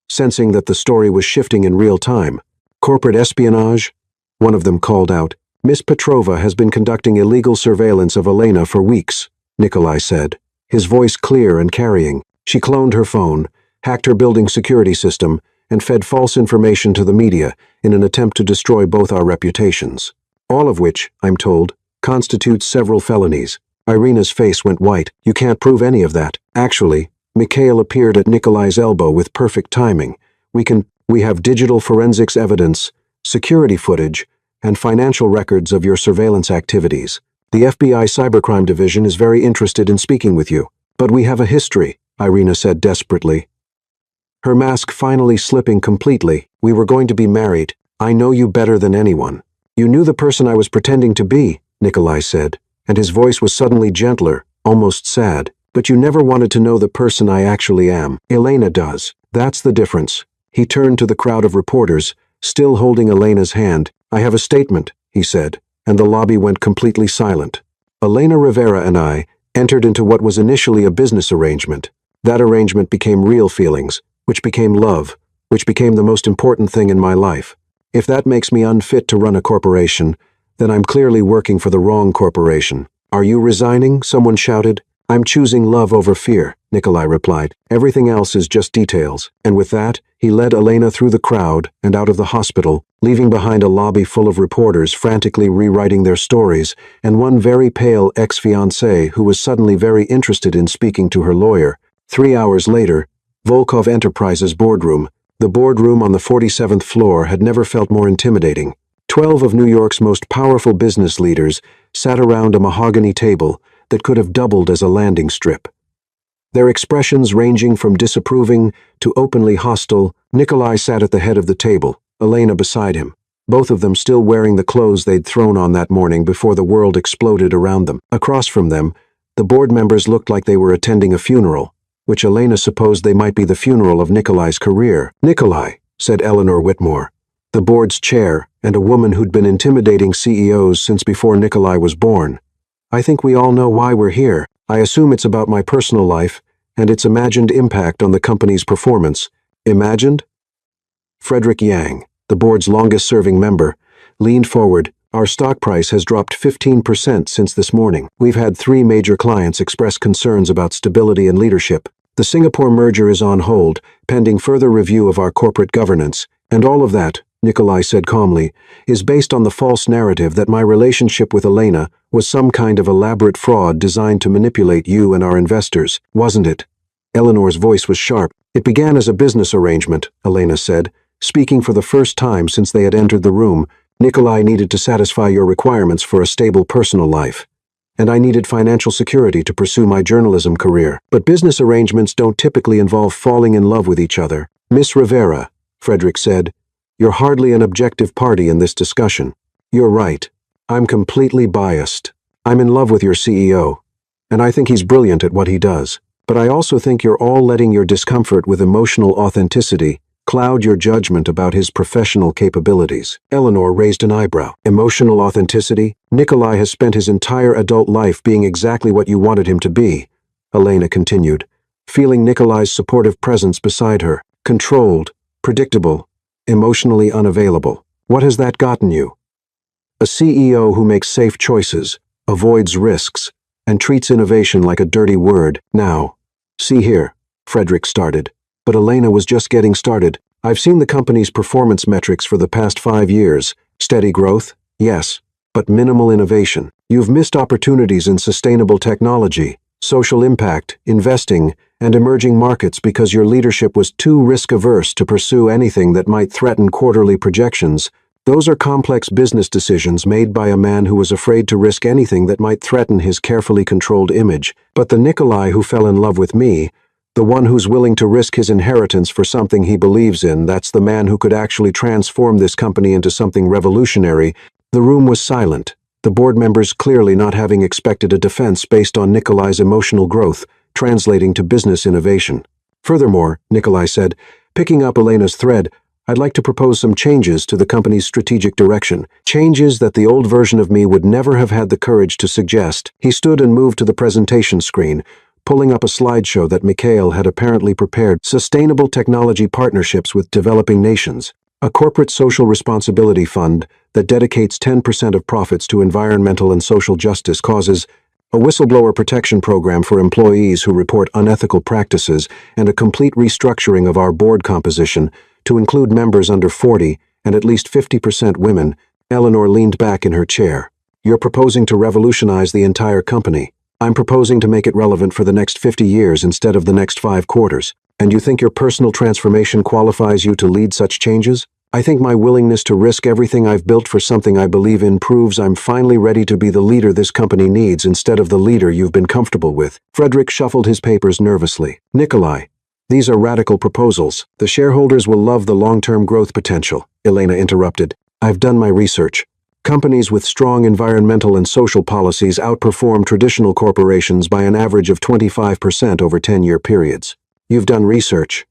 sensing that the story was shifting in real time. "Corporate espionage?" one of them called out. "Miss Petrova has been conducting illegal surveillance of Elena for weeks," Nikolai said, his voice clear and carrying. "She cloned her phone, hacked her building security system, and fed false information to the media in an attempt to destroy both our reputations. All of which, I'm told, constitutes several felonies." Irina's face went white. "You can't prove any of that." "Actually," Mikhail appeared at Nikolai's elbow with perfect timing. We have digital forensics evidence, security footage, and financial records of your surveillance activities. The FBI Cybercrime Division is very interested in speaking with you." "But we have a history," Irina said desperately, her mask finally slipping completely. "We were going to be married. I know you better than anyone." "You knew the person I was pretending to be," Nikolai said, and his voice was suddenly gentler, almost sad. "But you never wanted to know the person I actually am. Elena does. That's the difference." He turned to the crowd of reporters, still holding Elena's hand. "I have a statement," he said, and the lobby went completely silent. "Elena Rivera and I entered into what was initially a business arrangement. That arrangement became real feelings, which became love, which became the most important thing in my life. If that makes me unfit to run a corporation, then I'm clearly working for the wrong corporation. Are you resigning? Someone shouted. I'm choosing love over fear, Nikolai replied. Everything else is just details. And with that, he led Elena through the crowd and out of the hospital, leaving behind a lobby full of reporters frantically rewriting their stories, and one very pale ex-fiancée who was suddenly very interested in speaking to her lawyer. 3 hours later, Volkov Enterprises boardroom. The boardroom on the 47th floor had never felt more intimidating. 12 of New York's most powerful business leaders sat around a mahogany table that could have doubled as a landing strip. Their expressions ranging from disapproving to openly hostile. Nikolai sat at the head of the table, Elena beside him, both of them still wearing the clothes they'd thrown on that morning before the world exploded around them. Across from them, the board members looked like they were attending a funeral, which Elena supposed they might be the funeral of Nikolai's career. Nikolai, said Eleanor Whitmore, the board's chair and a woman who'd been intimidating CEOs since before Nikolai was born. I think we all know why we're here. I assume it's about my personal life and its imagined impact on the company's performance. Imagined? Frederick Yang, the board's longest-serving member, leaned forward. Our stock price has dropped 15% since this morning. We've had 3 major clients express concerns about stability and leadership. The Singapore merger is on hold, pending further review of our corporate governance, and all of that, Nikolai said calmly, is based on the false narrative that my relationship with Elena was some kind of elaborate fraud designed to manipulate you and our investors, wasn't it? Eleanor's voice was sharp. It began as a business arrangement, Elena said, speaking for the first time since they had entered the room. Nikolai needed to satisfy your requirements for a stable personal life, and I needed financial security to pursue my journalism career. But business arrangements don't typically involve falling in love with each other. Miss Rivera, Frederick said, you're hardly an objective party in this discussion. You're right. I'm completely biased. I'm in love with your CEO, and I think he's brilliant at what he does. But I also think you're all letting your discomfort with emotional authenticity cloud your judgment about his professional capabilities. Eleanor raised an eyebrow. Emotional authenticity? Nikolai has spent his entire adult life being exactly what you wanted him to be, Elena continued, feeling Nikolai's supportive presence beside her. Controlled, predictable, emotionally unavailable. What has that gotten you? A CEO who makes safe choices, avoids risks, and treats innovation like a dirty word. Now, see here, Frederick started. But Elena was just getting started. I've seen the company's performance metrics for the past 5 years. Steady growth, yes, but minimal innovation. You've missed opportunities in sustainable technology, social impact, investing, and emerging markets because your leadership was too risk-averse to pursue anything that might threaten quarterly projections. Those are complex business decisions made by a man who was afraid to risk anything that might threaten his carefully controlled image. But the Nikolai who fell in love with me, the one who's willing to risk his inheritance for something he believes in, that's the man who could actually transform this company into something revolutionary. The room was silent, the board members clearly not having expected a defense based on Nikolai's emotional growth, translating to business innovation. Furthermore, Nikolai said, picking up Elena's thread, I'd like to propose some changes to the company's strategic direction, changes that the old version of me would never have had the courage to suggest. He stood and moved to the presentation screen, pulling up a slideshow that Mikhail had apparently prepared. Sustainable technology partnerships with developing nations, a corporate social responsibility fund that dedicates 10% of profits to environmental and social justice causes, a whistleblower protection program for employees who report unethical practices, and a complete restructuring of our board composition to include members under 40 and at least 50% women. Eleanor leaned back in her chair. You're proposing to revolutionize the entire company. I'm proposing to make it relevant for the next 50 years instead of the next 5 quarters. And you think your personal transformation qualifies you to lead such changes? I think my willingness to risk everything I've built for something I believe in proves I'm finally ready to be the leader this company needs instead of the leader you've been comfortable with. Frederick shuffled his papers nervously. Nikolai, these are radical proposals. The shareholders will love the long-term growth potential, Elena interrupted. I've done my research. Companies with strong environmental and social policies outperform traditional corporations by an average of 25% over 10-year periods. You've done research.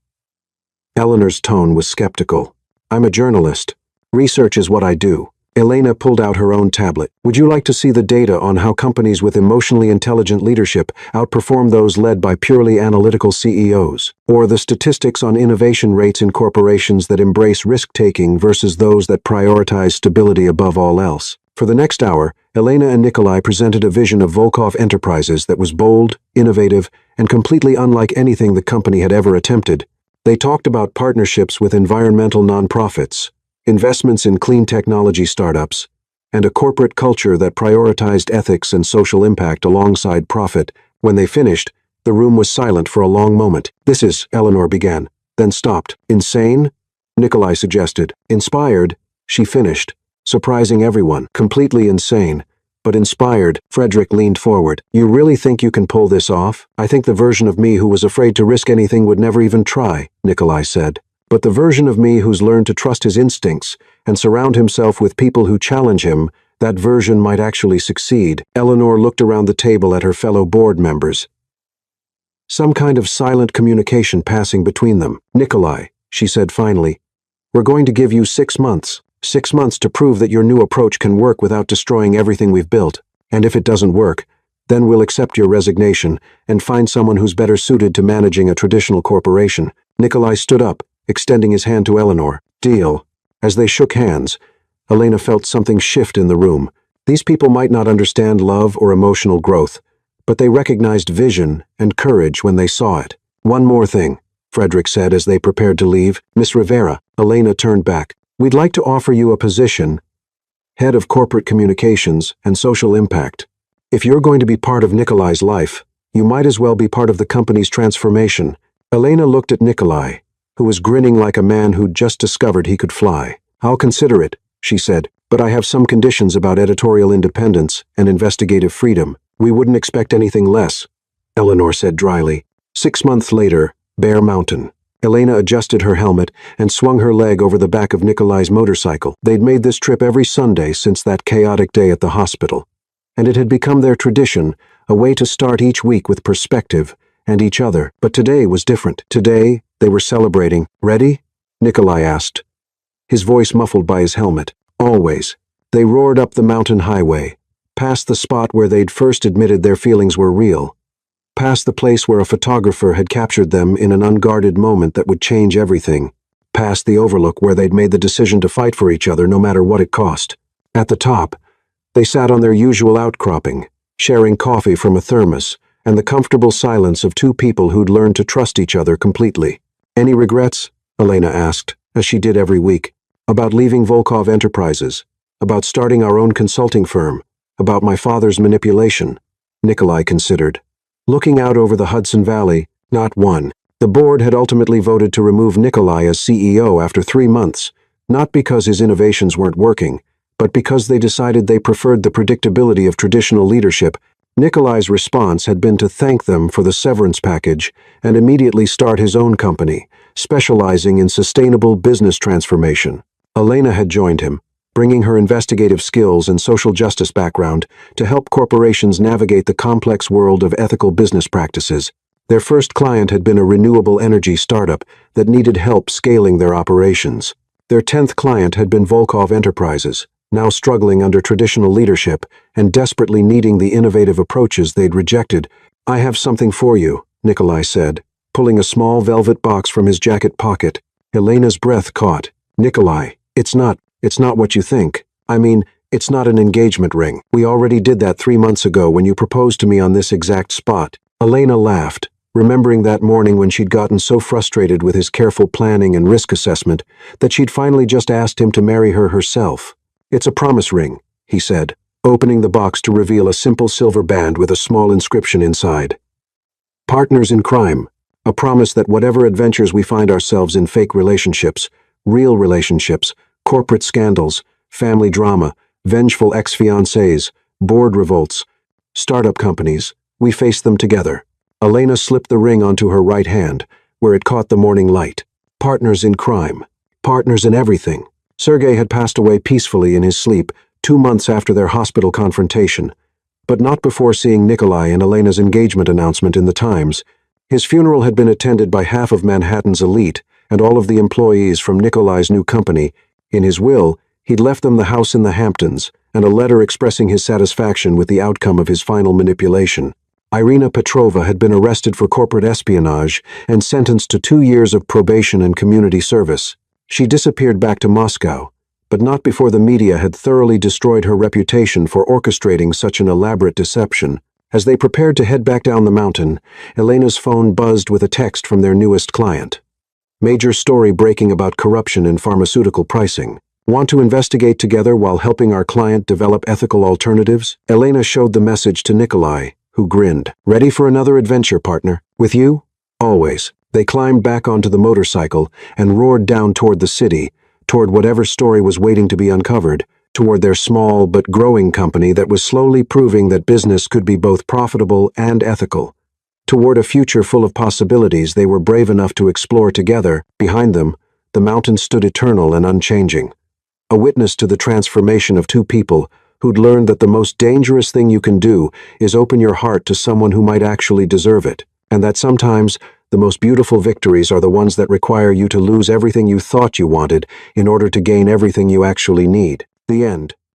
Eleanor's tone was skeptical. I'm a journalist. Research is what I do. Elena pulled out her own tablet. Would you like to see the data on how companies with emotionally intelligent leadership outperform those led by purely analytical CEOs? Or the statistics on innovation rates in corporations that embrace risk-taking versus those that prioritize stability above all else? For the next hour, Elena and Nikolai presented a vision of Volkov Enterprises that was bold, innovative, and completely unlike anything the company had ever attempted. They talked about partnerships with environmental nonprofits, investments in clean technology startups, and a corporate culture that prioritized ethics and social impact alongside profit. When they finished, the room was silent for a long moment. "This is," Eleanor began, then stopped. "Insane?" Nikolai suggested. "Inspired," she finished, surprising everyone. "Completely insane, but inspired." Frederick leaned forward. "You really think you can pull this off?" "I think the version of me who was afraid to risk anything would never even try," Nikolai said. "But the version of me who's learned to trust his instincts and surround himself with people who challenge him, that version might actually succeed." Eleanor looked around the table at her fellow board members. Some kind of silent communication passing between them. "Nikolai," she said finally, "we're going to give you 6 months. 6 months to prove that your new approach can work without destroying everything we've built. And if it doesn't work, then we'll accept your resignation and find someone who's better suited to managing a traditional corporation." Nikolai stood up, extending his hand to Eleanor. "Deal." As they shook hands, Elena felt something shift in the room. These people might not understand love or emotional growth, but they recognized vision and courage when they saw it. "One more thing," Frederick said as they prepared to leave. "Miss Rivera," Elena turned back, "we'd like to offer you a position, head of corporate communications and social impact. If you're going to be part of Nikolai's life, you might as well be part of the company's transformation." Elena looked at Nikolai, who was grinning like a man who'd just discovered he could fly. "I'll consider it," she said, "but I have some conditions about editorial independence and investigative freedom." "We wouldn't expect anything less," Eleanor said dryly. 6 months later, Bear Mountain. Elena adjusted her helmet and swung her leg over the back of Nikolai's motorcycle. They'd made this trip every Sunday since that chaotic day at the hospital, and it had become their tradition, a way to start each week with perspective and each other. But today was different. Today, they were celebrating. "Ready?" Nikolai asked, his voice muffled by his helmet. "Always." They roared up the mountain highway, past the spot where they'd first admitted their feelings were real, past the place where a photographer had captured them in an unguarded moment that would change everything, past the overlook where they'd made the decision to fight for each other no matter what it cost. At the top, they sat on their usual outcropping, sharing coffee from a thermos and the comfortable silence of two people who'd learned to trust each other completely. "Any regrets?" Elena asked, as she did every week. "About leaving Volkov Enterprises, about starting our own consulting firm, about my father's manipulation," Nikolai considered. Looking out over the Hudson Valley, not one. The board had ultimately voted to remove Nikolai as CEO after 3 months, not because his innovations weren't working, but because they decided they preferred the predictability of traditional leadership. Nikolai's response had been to thank them for the severance package and immediately start his own company, specializing in sustainable business transformation. Elena had joined him, bringing her investigative skills and social justice background to help corporations navigate the complex world of ethical business practices. Their first client had been a renewable energy startup that needed help scaling their operations. Their 10th client had been Volkov Enterprises, now struggling under traditional leadership and desperately needing the innovative approaches they'd rejected. "I have something for you," Nikolai said, pulling a small velvet box from his jacket pocket. Elena's breath caught. "Nikolai, it's not what you think. I mean, it's not an engagement ring. We already did that 3 months ago when you proposed to me on this exact spot." Elena laughed, remembering that morning when she'd gotten so frustrated with his careful planning and risk assessment that she'd finally just asked him to marry her herself. "It's a promise ring," he said, opening the box to reveal a simple silver band with a small inscription inside. "Partners in crime, a promise that whatever adventures we find ourselves in, fake relationships, real relationships, corporate scandals, family drama, vengeful ex-fiancés, board revolts, startup companies, we face them together." Elena slipped the ring onto her right hand, where it caught the morning light. Partners in crime. Partners in everything. Sergei had passed away peacefully in his sleep 2 months after their hospital confrontation, but not before seeing Nikolai and Elena's engagement announcement in the Times. His funeral had been attended by half of Manhattan's elite and all of the employees from Nikolai's new company. In his will, He'd left them the house in the Hamptons and a letter expressing his satisfaction with the outcome of his final manipulation. Irina Petrova had been arrested for corporate espionage and sentenced to 2 years of probation and community service. She disappeared back to Moscow, but not before the media had thoroughly destroyed her reputation for orchestrating such an elaborate deception. As they prepared to head back down the mountain, Elena's phone buzzed with a text from their newest client. Major story breaking about corruption in pharmaceutical pricing. Want to investigate together while helping our client develop ethical alternatives? Elena showed the message to Nikolai, who grinned. Ready for another adventure, partner? With you? Always. They climbed back onto the motorcycle and roared down toward the city, toward whatever story was waiting to be uncovered, toward their small but growing company that was slowly proving that business could be both profitable and ethical. Toward a future full of possibilities they were brave enough to explore together. Behind them, the mountain stood eternal and unchanging, a witness to the transformation of two people who'd learned that the most dangerous thing you can do is open your heart to someone who might actually deserve it, and that sometimes the most beautiful victories are the ones that require you to lose everything you thought you wanted in order to gain everything you actually need. The end.